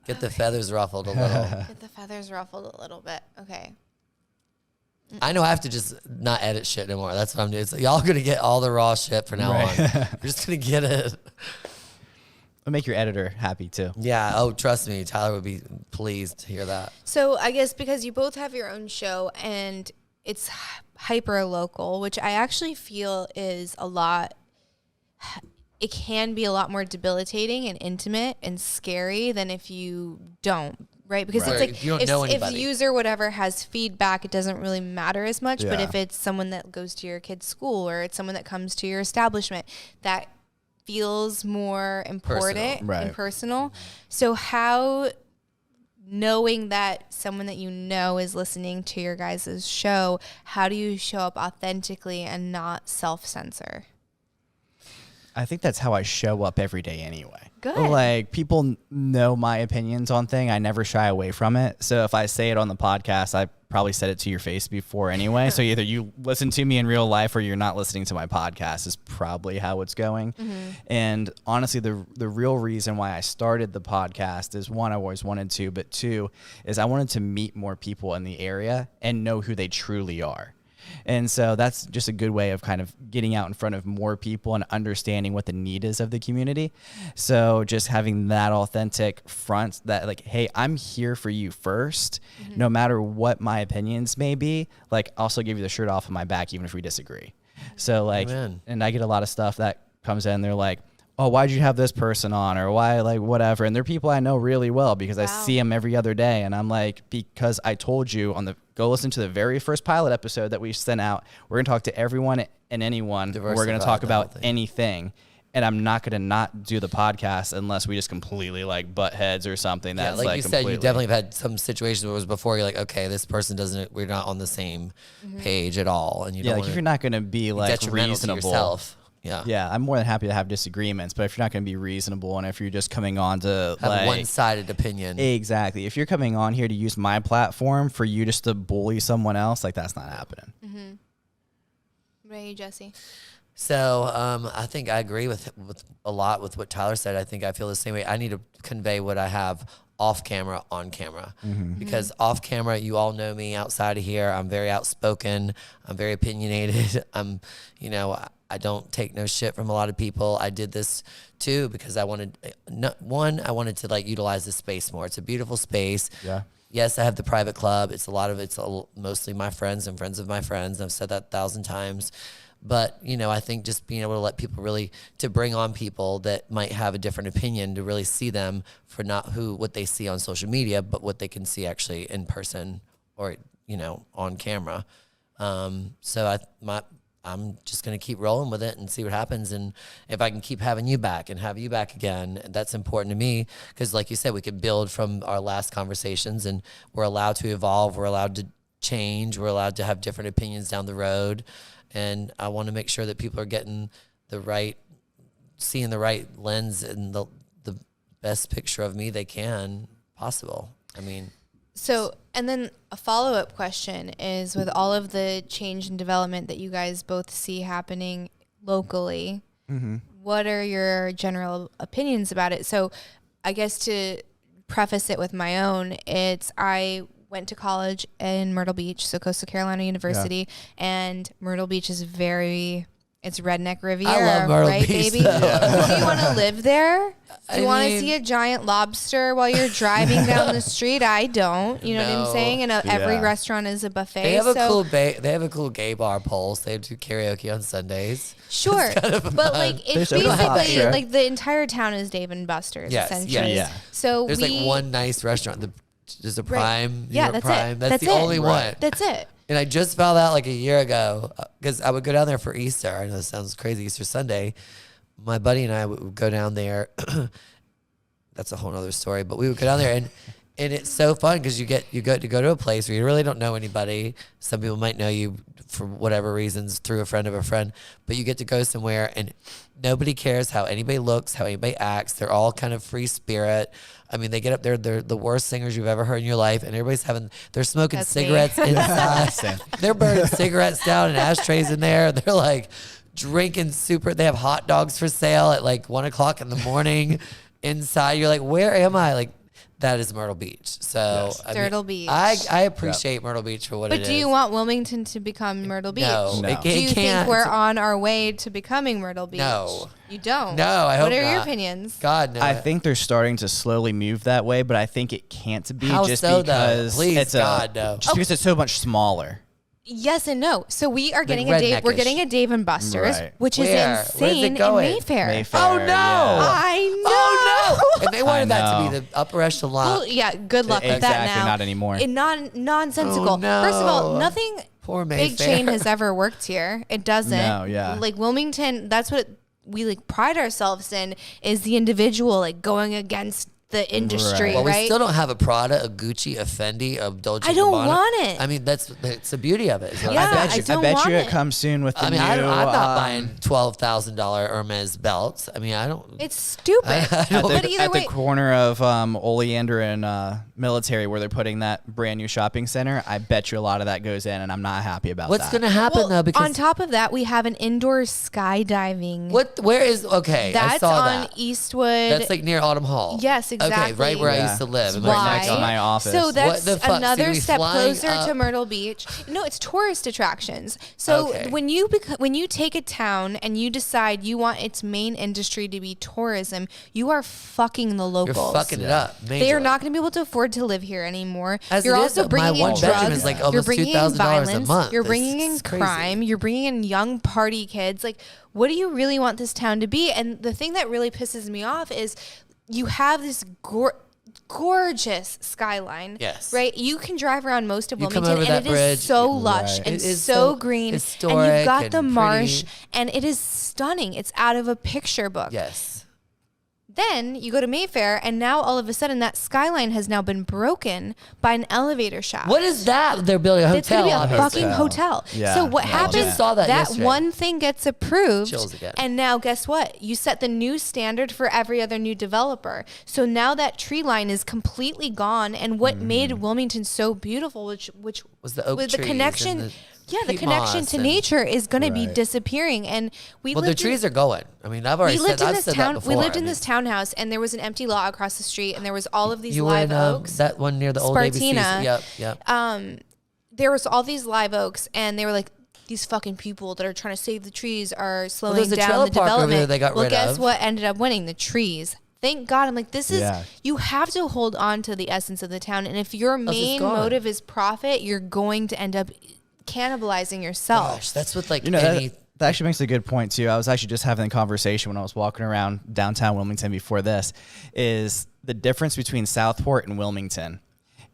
get the feathers ruffled a little. Get the feathers ruffled a little bit. Okay. I know I have to just not edit shit anymore. That's what I'm doing. So y'all going to get all the raw shit from now on. We're just going to get it. It'll make your editor happy too. Yeah. Oh, trust me, Tyler would be pleased to hear that. So I guess because you both have your own show and it's hyper local, which I actually feel is a lot. It can be a lot more debilitating and intimate and scary than if you don't. Right, because it's like if you don't know anybody. If user whatever has feedback, it doesn't really matter as much. Yeah. But if it's someone that goes to your kid's school or it's someone that comes to your establishment, that feels more important and personal. So how, knowing that someone that you know is listening to your guys' show, how do you show up authentically and not self-censor? I think that's how I show up every day anyway. Good. Like, people know my opinions on things. I never shy away from it. So if I say it on the podcast, I probably said it to your face before anyway. So either you listen to me in real life or you're not listening to my podcast is probably how it's going. Mm-hmm. And honestly, the real reason why I started the podcast is, one, I always wanted to, but two, is I wanted to meet more people in the area and know who they truly are. And so that's just a good way of kind of getting out in front of more people and understanding what the need is of the community. So just having that authentic front that, like, hey, I'm here for you first, no matter what my opinions may be. Like, I'll also give you the shirt off of my back, even if we disagree. So, like, Amen. And I get a lot of stuff that comes in. They're like, oh, why'd you have this person on, or why, like, whatever. And they're people I know really well because I see them every other day. And I'm like, because I told you go listen to the very first pilot episode that we sent out. We're going to talk to everyone and anyone. We're going to talk about anything. And I'm not going to not do the podcast unless we just completely like butt heads or something. That's like you said, you definitely have had some situations where it was before you're like, okay, this person we're not on the same page at all. And you don't like if you're not going to be like reasonable. To yourself. Yeah, I'm more than happy to have disagreements, but if you're not going to be reasonable and if you're just coming on to have like, a one-sided opinion. Exactly. If you're coming on here to use my platform for you just to bully someone else, like, that's not happening. Mm-hmm. Ray, Jesse? So I think I agree with a lot with what Tyler said. I feel the same way. I need to convey what I have off camera, on camera. Because off camera, you all know me outside of here. I'm very outspoken. I'm very opinionated. I don't take no shit from a lot of people. I did this too because I wanted to like utilize this space more. It's a beautiful space. Yeah. Yes, I have the private club. It's mostly my friends and friends of my friends. I've said that 1,000 times. But, I think just being able to let people to bring on people that might have a different opinion, to really see them for not what they see on social media, but what they can see actually in person or, on camera. I'm just going to keep rolling with it and see what happens. And if I can keep having you back and have you back again, that's important to me because, like you said, we could build from our last conversations and we're allowed to evolve. We're allowed to change. We're allowed to have different opinions down the road. And I want to make sure that people are getting seeing the right lens and the best picture of me they can possible. So, and then a follow-up question is, with all of the change and development that you guys both see happening locally, what are your general opinions about it? So I guess to preface it with my own, I went to college in Myrtle Beach, so Coastal Carolina University, and Myrtle Beach is it's redneck Riviera, I love Myrtle right, Beach, baby? Do you want to live there? Do you want to see a giant lobster while you're driving down the street? I don't. You know what I'm saying? And every restaurant is a buffet. They have a cool gay bar Pulse. They do karaoke on Sundays. Sure, but like it's basically like the entire town is Dave and Buster's essentially. Yeah. So there's like one nice restaurant. There's a Prime. Yeah, that's Prime. it. That's the only one. That's it. And I just found out like a year ago because I would go down there for Easter. I know this sounds crazy, Easter Sunday. My buddy and I would go down there. That's a whole other story. But we would go down there and it's so fun because you go to a place where you really don't know anybody. Some people might know you for whatever reasons through a friend of a friend, but you get to go somewhere and nobody cares how anybody looks, how anybody acts. They're all kind of free spirit. They get up there, they're the worst singers you've ever heard in your life, and they're smoking cigarettes inside. They're burning cigarettes down and ashtrays in there. They're like drinking they have hot dogs for sale at like 1:00 in the morning inside. You're like, where am I? Like, that is Myrtle Beach. So Yes. Myrtle Beach. I appreciate Myrtle Beach for what it is. But do you want Wilmington to become Myrtle Beach? No. No. It Do you can't. think we're on our way to becoming Myrtle Beach? No. You don't? No, I hope What are your not. opinions? God, no. I think they're starting to slowly move that way, but I think it can't be How just so, though? because Please, it's God, no. just because it's so much smaller. Yes and no. So we are getting redneckish. we're getting a Dave and Buster's, Right. which Where? is Where's it insane in going? Mayfair. Mayfair. Oh, no. I know. Oh, no. And they wanted I that to know. be the upper echelon. Well, yeah, good luck with that Exactly, now. not anymore. Nonsensical. Oh, no. First of all, nothing Poor big Mayfair. chain has ever worked here. It doesn't. No, yeah. Like Wilmington, that's what we like pride ourselves in, is the individual like going against the industry, Right. Well, we right? still don't have a Prada, a Gucci, a Fendi, a Dolce I don't Gabbana. want it. I mean, that's the beauty of it. is what Yeah, I I think. bet you, don't I bet want you it it. comes soon with the I mean, new. I'm not buying $12,000 Hermes belts. I mean, I don't. It's stupid. at but the, either at way, the corner of Oleander and Military, where they're putting that brand new shopping center, I bet you a lot of that goes in, and I'm not happy about What's that. going to happen well, though? Because on top of that, we have an indoor skydiving. where is okay? I That's saw on that. Eastwood. That's like near Autumn Hall. Yes, exactly. Okay, right where I Yeah. used to live. It's in right my next to backyard. my office. So What that's the fuck? So another we step flying closer up? to Myrtle Beach. No, it's tourist attractions. So Okay. when you take a town and you decide you want its main industry to be tourism, you are fucking the You're locals. fucking it up. They are majorly. not going to be able to afford to live here anymore. As You're it is, also my bringing in one bedroom drugs. is like You're almost bringing in $2,000 a violence. month. You're It's bringing in crazy. crime. You're bringing in young party kids. Like, what do you really want this town to be? And the thing that really pisses me off is you have this gorgeous skyline. Yes. Right? You can drive around most of You come Wilmington over and that it is bridge. so lush Right. and It is so so green. And historic you've got the and marsh pretty. and it is stunning. It's out of a picture book. Yes. Then you go to Mayfair, and now all of a sudden that skyline has now been broken by an elevator shaft. What is that? They're building a It's going to hotel. be a obviously. fucking hotel. Yeah, So what I happens? just saw that yesterday. one thing gets approved, Chills again. and now guess what? You set the new standard for every other new developer. So now that tree line is completely gone, and what made Wilmington so beautiful, which Was the oak with the trees connection. and the The peat connection moss to and- nature is going to be Right. disappearing, and we Well, the lived in- trees are going. I mean, I've already we lived said, in I've this said town. that before. We lived I in mean, this townhouse, and there was an empty lot across the street, and there was all of these You were live in oaks. that one near the old ABCs. Spartina. Yep. There was all these live oaks, and they were like, these fucking people that are trying to save the trees are slowing there's a down trailer the park over development. there they got well, rid guess of. what ended up winning? The trees. Thank God. I'm like, this is, Yeah. you have to hold on to the essence of the town. And if your main gone. motive is profit, you're going to end up cannibalizing yourself. Gosh, that's with like You know, any. that actually makes a good point too. I was actually just having a conversation when I was walking around downtown Wilmington before this, is the difference between Southport and Wilmington.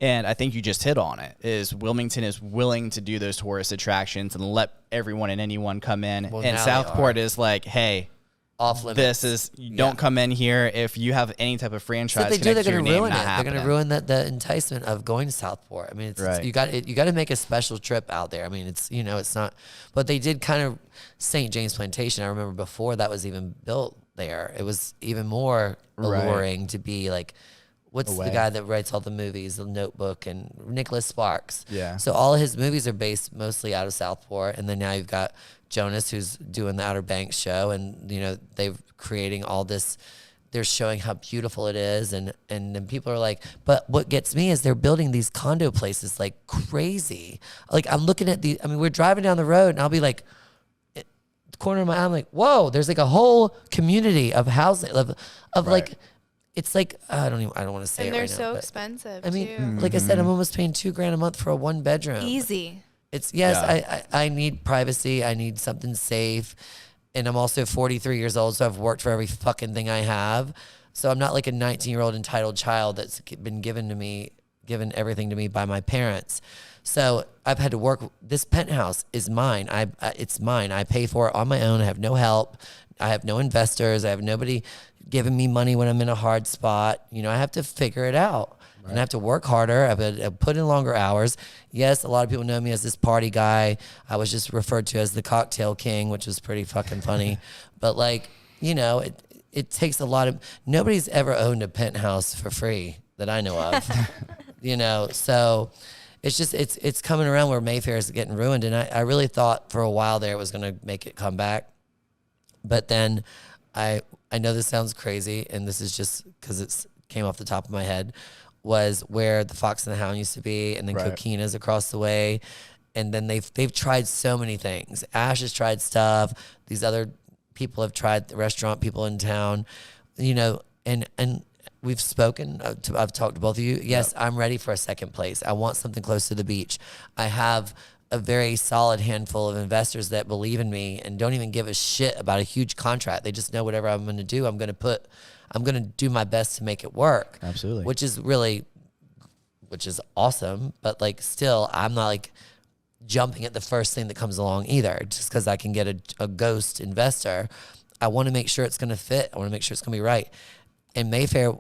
And I think you just hit on it, is Wilmington is willing to do those tourist attractions and let everyone and anyone come in. Well, And now they Southport are. is like, hey, Off limits. this is, you don't come in here if you have any type of So franchise if they do, they're connected to your going to name, ruin it. not They're going to happening. ruin the enticement of going to Southport. I mean, it's Right. you got to make a special trip out there. I mean, it's it's not. But they did kind of St. James Plantation. I remember before that was even built there, it was even more Right. alluring to be like. What's the Away. guy that writes all the movies, The Notebook, and Nicholas Sparks? Yeah. So all his movies are based mostly out of Southport, and then now you've got Jonas who's doing the Outer Banks show, and they're creating all this. They're showing how beautiful it is, and then people are like, but what gets me is they're building these condo places like crazy. Like I'm looking at we're driving down the road, and I'll be like, the corner of my eye, I'm like, whoa, there's like a whole community of housing of like. It's like I don't want to say And it they're right now, so but- expensive, I mean, too. like I said, I'm almost paying $2,000 a month for a one bedroom. Easy. It's yes, Yeah. I need privacy. I need something safe, and I'm also 43 years old, so I've worked for every fucking thing I have. So I'm not like a 19-year-old entitled child that's been given everything to me by my parents. So I've had to work. This penthouse is mine. It's mine. I pay for it on my own. I have no help. I have no investors. I have nobody giving me money when I'm in a hard spot. I have to figure it out. Right. And I have to work harder. I've put in longer hours. Yes, a lot of people know me as this party guy. I was just referred to as the cocktail king, which was pretty fucking funny. But it takes a lot of, nobody's ever owned a penthouse for free that I know of. So it's just, it's coming around where Mayfair is getting ruined. And I really thought for a while there it was going to make it come back. But then I know this sounds crazy, and this is just because it came off the top of my head. was where the Fox and the Hound used to be, and then Coquina's across the way. And then they've tried so many things. Ash has tried stuff. These other people have tried, the restaurant people in town, and we've spoken. I've talked to both of you. Yes, I'm ready for a second place. I want something close to the beach. I have a very solid handful of investors that believe in me and don't even give a shit about a huge contract. They just know whatever I'm going to do, I'm going to do my best to make it work. Absolutely. Which is awesome. But like, still, I'm not like jumping at the first thing that comes along either, just because I can get a ghost investor. I want to make sure it's going to fit. I want to make sure it's going to be right. And Mayfair,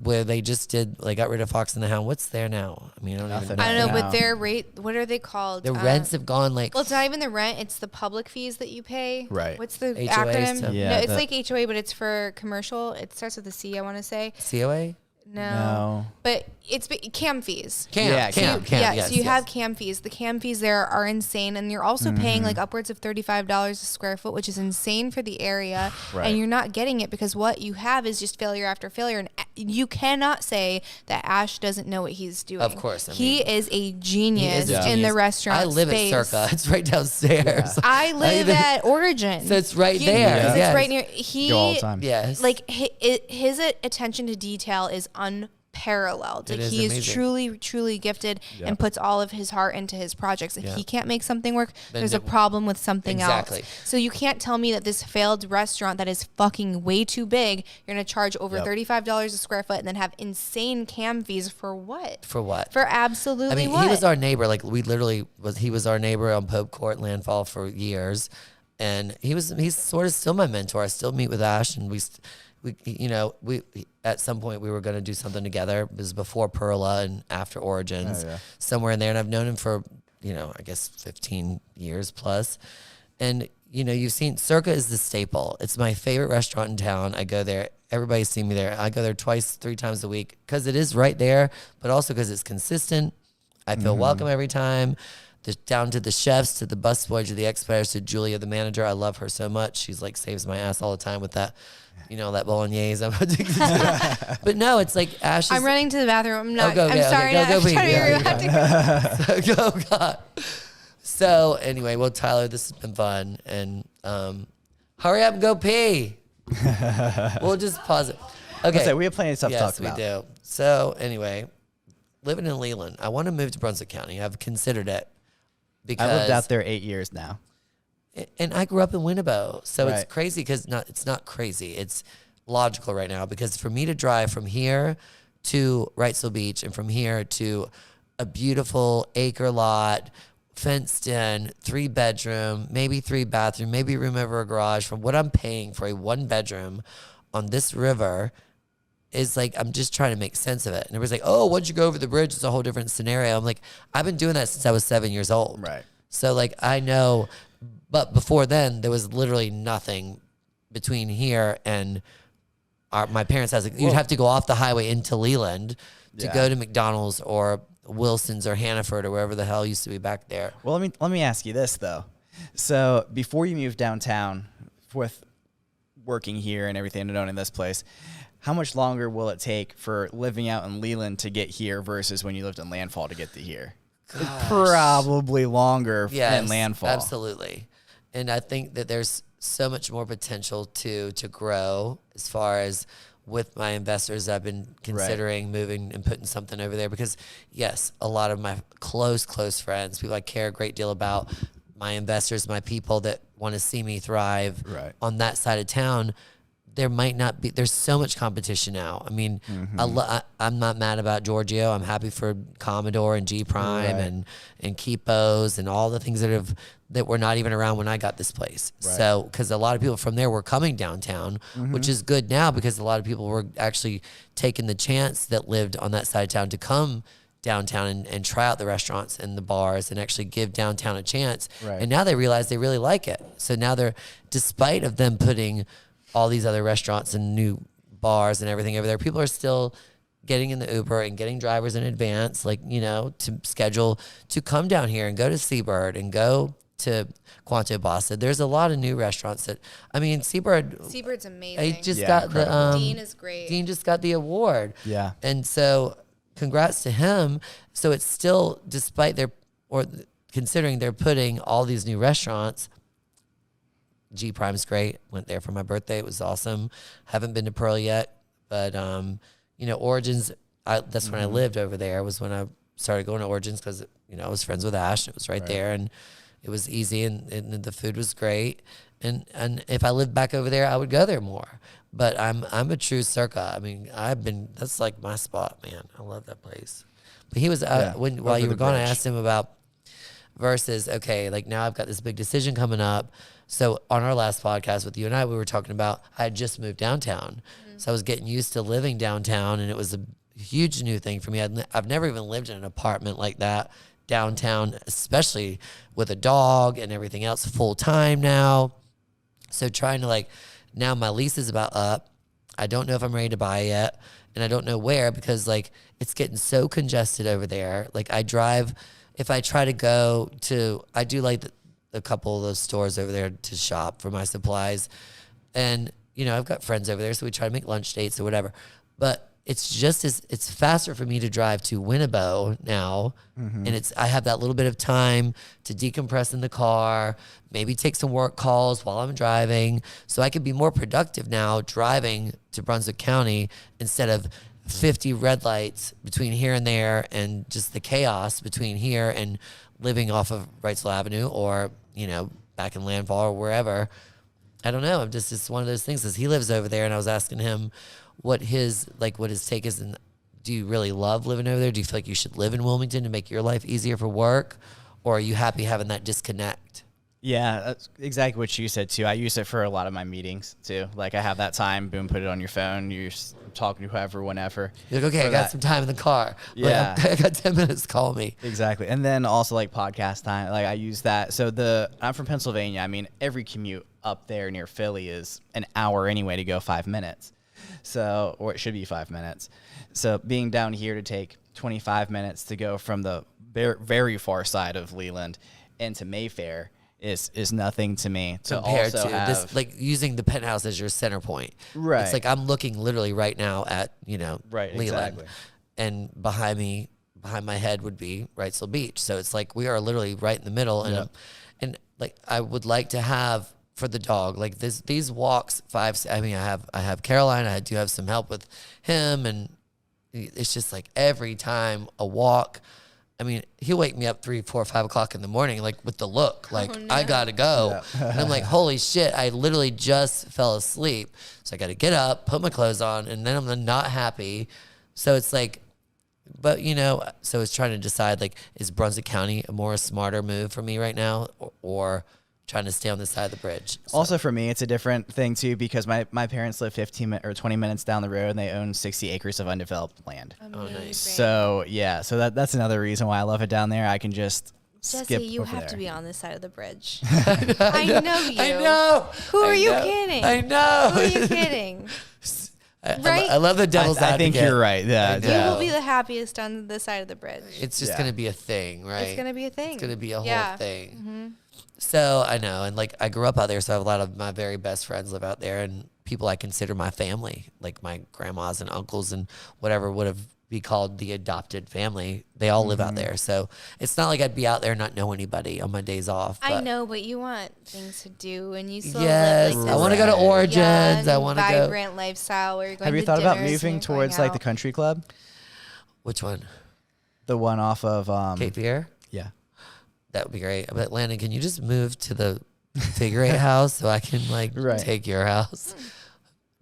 where they just got rid of Fox and the Hound, what's there now? I mean, I don't know, but their rate, what are they called? The rents have gone well, it's not even the rent, it's the public fees that you pay. Right. What's the HOA acronym? stuff. No, it's like HOA, but it's for commercial. It starts with a C, I want to say. COA? No. But it's CAM fees. Cam. So you have CAM fees. The CAM fees there are insane, and you're also paying like upwards of $35 a square foot, which is insane for the area. Right. And you're not getting it because what you have is just failure after failure. And you cannot say that Ash doesn't know what he's doing. Of course. He is a genius in the restaurant I live space. at Circa. It's right downstairs. Yeah. I live at Origin. So it's right there. It's right near. He go all the time. Yes. Like his attention to detail is unparalleled. Like he is truly gifted and puts all of his heart into his projects. If he can't make something work, there's a problem with something else. So you can't tell me that this failed restaurant that is fucking way too big, you're going to charge over $35 a square foot and then have insane CAM fees for what? For what? For absolutely what? He was our neighbor. Like he was our neighbor on Pope Court, Landfall for years. And he's sort of still my mentor. I still meet with Ash, and we at some point we were going to do something together. It was before Perla and after Origins, somewhere in there. And I've known him for, I guess 15 years plus. And, you've seen Circa is the staple. It's my favorite restaurant in town. I go there. Everybody's seen me there. I go there 2-3 times a week because it is right there, but also because it's consistent. I feel welcome every time. Down to the chefs, to the busboys, to the expediters, to Julia, the manager. I love her so much. She's like saves my ass all the time with that, that bolognese. But no, it's like Ash. I'm running to the bathroom. I'm not. I'm sorry. Go, God. So anyway, well, Tyler, this has been fun, and hurry up and go pee. We'll just pause it. Okay. So we have plenty of stuff to talk about. Yes, we do. So anyway, living in Leland, I want to move to Brunswick County. I've considered it. Because I lived out there 8 years now. And I grew up in Winnebago. So it's crazy because it's not crazy. It's logical right now because for me to drive from here to Wrightsville Beach and from here to a beautiful acre lot, fenced in, 3-bedroom, maybe 3-bathroom, maybe a room over a garage, from what I'm paying for a 1-bedroom on this river is like, I'm just trying to make sense of it. And everybody's like, oh, once you go over the bridge, it's a whole different scenario. I'm like, I've been doing that since I was 7 years old. Right. So like, I know, but before then there was literally nothing between here and my parents' house. Like, you'd have to go off the highway into Leland to go to McDonald's or Wilson's or Hannaford or wherever the hell used to be back there. Well, let me ask you this though. So before you moved downtown with working here and everything and owning this place, how much longer will it take for living out in Leland to get here versus when you lived in Landfall to get to here? Probably longer than Landfall. Absolutely. And I think that there's so much more potential to grow as far as with my investors. I've been considering moving and putting something over there because, yes, a lot of my close friends, people I care a great deal about, my investors, my people that want to see me thrive on that side of town, there might not be, there's so much competition now. I mean, I'm not mad about Giorgio. I'm happy for Commodore and G Prime and Keepos and all the things that were not even around when I got this place. So, because a lot of people from there were coming downtown, which is good now because a lot of people were actually taking the chance that lived on that side of town to come downtown and try out the restaurants and the bars and actually give downtown a chance. And now they realize they really like it. So now despite of them putting all these other restaurants and new bars and everything over there, people are still getting in the Uber and getting drivers in advance, to schedule to come down here and go to Seabird and go to Quanto Bassa. There's a lot of new restaurants Seabird's amazing. Got the Dean is great. Dean just got the award. Yeah. And so congrats to him. So it's still, despite considering they're putting all these new restaurants, G Prime's great. Went there for my birthday. It was awesome. Haven't been to Pearl yet, but Origins. That's when I lived over there. Was when I started going to Origins because I was friends with Ash. It was right there, and it was easy, and the food was great. And if I lived back over there, I would go there more. But I'm a true Circa. I mean, that's like my spot, man. I love that place. But he was while you were gone, I asked him about versus, okay, like now I've got this big decision coming up. So on our last podcast with you and I, we were talking about I had just moved downtown. So I was getting used to living downtown, and it was a huge new thing for me. I've never even lived in an apartment like that downtown, especially with a dog and everything else full time now. So trying to now my lease is about up. I don't know if I'm ready to buy yet, and I don't know where because it's getting so congested over there. Like I drive, if I try to go to, I do a couple of those stores over there to shop for my supplies, and I've got friends over there, so we try to make lunch dates or whatever. But it's faster for me to drive to Winnebago now, and I have that little bit of time to decompress in the car, maybe take some work calls while I'm driving, so I could be more productive now driving to Brunswick County instead of 50 red lights between here and there, and just the chaos between here and living off of Wrightsville Avenue or back in Landfall or wherever. I don't know. It's one of those things. As he lives over there, and I was asking him what his take is, and do you really love living over there? Do you feel like you should live in Wilmington to make your life easier for work, or are you happy having that disconnect? Yeah, that's exactly what you said too. I use it for a lot of my meetings too. Like I have that time, boom, put it on your phone. You're talking to whoever, whenever. You're like, okay, I got some time in the car. Yeah, I got 10 minutes. Call me. Exactly, and then also podcast time. Like I use that. So I'm from Pennsylvania. I mean, every commute up there near Philly is an hour anyway to go 5 minutes. So, or it should be 5 minutes. So being down here to take 25 minutes to go from the very far side of Leland into Mayfair is nothing to me. Compared to this, using the Penthouse as your center point. Right. It's like I'm looking literally right now at, right, Leland. Exactly. And behind my head would be Wrightsville Beach. So it's like we are literally right in the middle. And and I would like to have for the dog, these walks, I have Caroline, I do have some help with him, and it's just every time a walk, I mean, he'll wake me up 3, 4, 5 o'clock in the morning, with the look, I gotta go. Yeah. And I'm like, holy shit, I literally just fell asleep. So I gotta get up, put my clothes on, and then I'm not happy. So it's but so it's trying to decide, is Brunswick County a smarter move for me right now, or trying to stay on this side of the bridge. So. Also for me, it's a different thing too, because my parents live 15 or 20 minutes down the road, and they own 60 acres of undeveloped land. Amazing. Oh, nice. So that's another reason why I love it down there. I can just skip Jesse, you over have there. to be on this side of the bridge. I know you. I know. Who are you kidding? I know. Who are you kidding? Right? I love the devil's advocate. I think you're right. Yeah. You will be the happiest on the side of the bridge. It's just going to be a thing, right? It's going to be a thing. It's going to be a whole thing. Mm-hmm. So I know, and I grew up out there, so I have a lot of my very best friends live out there, and people I consider my family, like my grandmas and uncles and whatever would have be called the adopted family. They all live out there, so it's not like I'd be out there and not know anybody on my days off. I know, but you want things to do, and you still yes, live I want to go to Origins. I want to go vibrant lifestyle where you're going. Have you thought about moving towards the country club? Which one? The one off of Cape Fear. Yeah. That would be great. But Landon, can you just move to the figure eight house so I can take your house?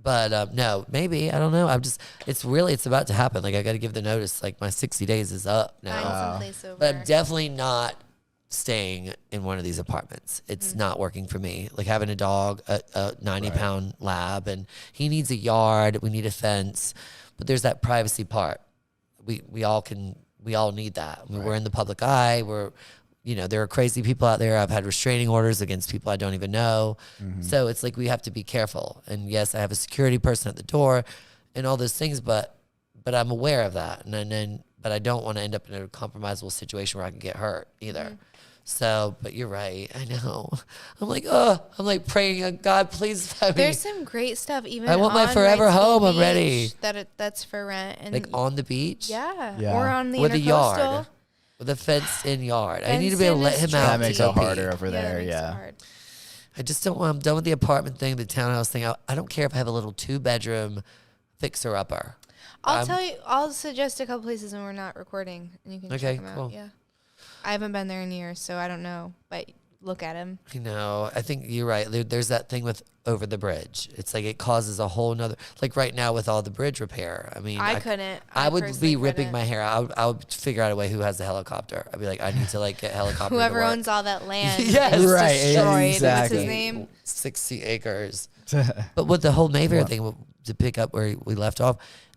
But no, maybe, I don't know. It's about to happen. I got to give the notice. My 60 days is up now. But I'm definitely not staying in one of these apartments. It's not working for me. Having a dog, a 90-pound lab, and he needs a yard. We need a fence. But there's that privacy part. We all need that. I mean, we're in the public eye. There are crazy people out there. I've had restraining orders against people I don't even know. Mm-hmm. So it's we have to be careful. And yes, I have a security person at the door and all those things, but I'm aware of that. But I don't want to end up in a compromisable situation where I can get hurt either. Mm-hmm. So, but you're right. I know. I'm like praying, God, please find me. There's some great stuff. Even I want my on forever Wrightsville home. I'm Beach ready. That's for rent. And Like on the beach. yeah. Or on the with a intercoastal. yard. With a fenced-in yard. I need to be able to let him out. That makes it harder over there. That makes it Yeah. hard. I just don't want. I'm done with the apartment thing, the townhouse thing. I don't care if I have a little 2-bedroom fixer-upper. I'll suggest a couple places when we're not recording, and you can check them cool. out. Yeah, I haven't been there in years, so I don't know. But look at him. You know, I think you're right. There's that thing with over the bridge. It's like it causes a whole nother. Like right now with all the bridge repair. I mean, I couldn't. I would personally be ripping couldn't. my hair out. I would figure out a way who has the helicopter. I'd be like, I need to like get helicopter. Whoever to work. owns all that land. Yes, is right, Destroyed. exactly. What's his name? 60 acres. But with the whole Mayfair thing, to pick up where we left off,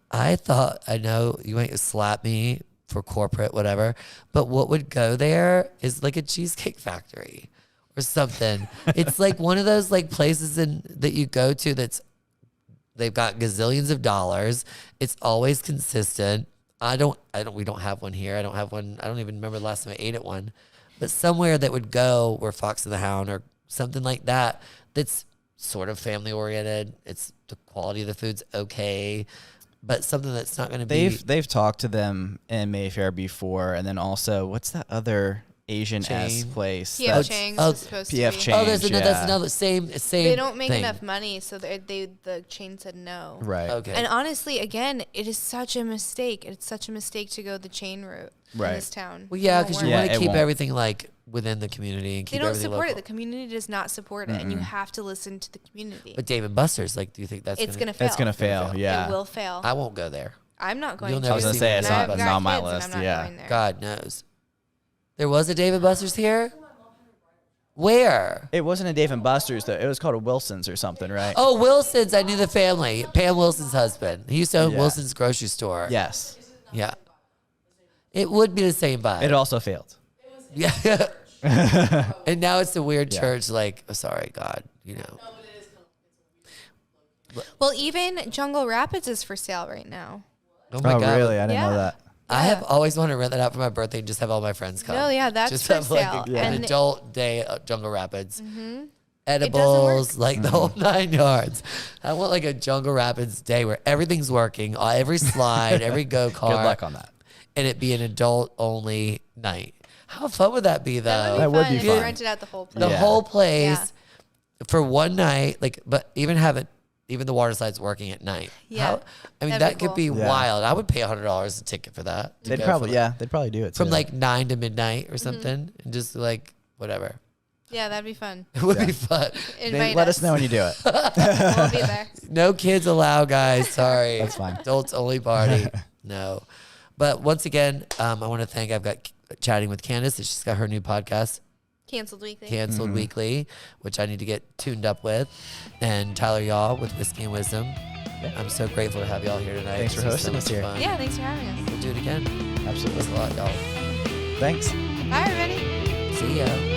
I thought, I know you might slap me for corporate, whatever, but what would go there is like a cheesecake factory or something. It's like one of those like places that you go to they've got gazillions of dollars. It's always consistent. We don't have one here. I don't have one. I don't even remember the last time I ate at one, but somewhere that would go where Fox and the Hound or something like that. That's sort of family oriented. It's the quality of the food's okay. But something that's not going to be. They've talked to them in Mayfair before, and then also what's that other Asian-esque Chain. place? P.F. Chang's is supposed P.F. to be. Chang's. That's another same. They don't make thing. enough money, so the chain said no. Right. Okay. And honestly, again, it is such a mistake. It's such a mistake to go the chain route Right. in this town. Well, yeah, It won't because work. you want Yeah, to it keep won't. everything like within the community and They keep don't everything support local. it. The community does not support it, and you have to listen to the community. But Dave and Buster's, like, do you think that's It's gonna fail. It's gonna fail. Yeah. It will fail. I won't go there. I'm not going You'll to. never I was gonna see say me it's there. I've not got on my kids, and list. I'm not Yeah. going there. God knows. There was a Dave and Buster's here. Where? It wasn't a Dave and Buster's though. It was called a Wilson's or something, right? Oh, Wilson's. I knew the family. Pam Wilson's husband. He used to own Yeah. Wilson's grocery store. Yes. Yeah. It would be the same vibe. It also failed. Yeah. And now it's a weird Yeah. church. Like, oh, sorry, God. You know. Well, even Jungle Rapids is for sale right now. Oh my Oh, God. really? I didn't know Yeah. that. I have always wanted to rent that out for my birthday and just have all my friends come. No, yeah, that's just for have like sale. an And- adult day at Jungle Rapids. work. Edibles, like the whole 9 yards. I want like a Jungle Rapids day where everything's working, every slide, every go kart. Good luck on that. And it be an adult only night. How fun would that be though? That would fun be if you fun. rented out the whole place. The Yeah. whole place Yeah. for one night, like, but even the water slides working at night. Yeah. I mean, That'd that be could be cool. Yeah. wild. I would pay $100 a ticket for that. to They'd go probably from, they'd probably do it too. from like 9 to midnight or something, and just like whatever. Yeah, that'd be fun. It would Yeah. be fun. Invite let us know when you do it. We'll be there. No kids allowed, guys. Sorry. That's fine. Adults only party. No. But once again, I want to thank, I've got chatting with Candice. She's got her new podcast, Canceled weekly. Canceled Weekly, which I need to get tuned up with. And Tyler Yaw with Whiskey and Wisdom. I'm so grateful to have y'all here tonight. Thanks for This was hosting so us much here. fun. Yeah, thanks for having us. We'll do it again. Absolutely. Thanks a lot, y'all. Thanks. Bye, everybody. See ya.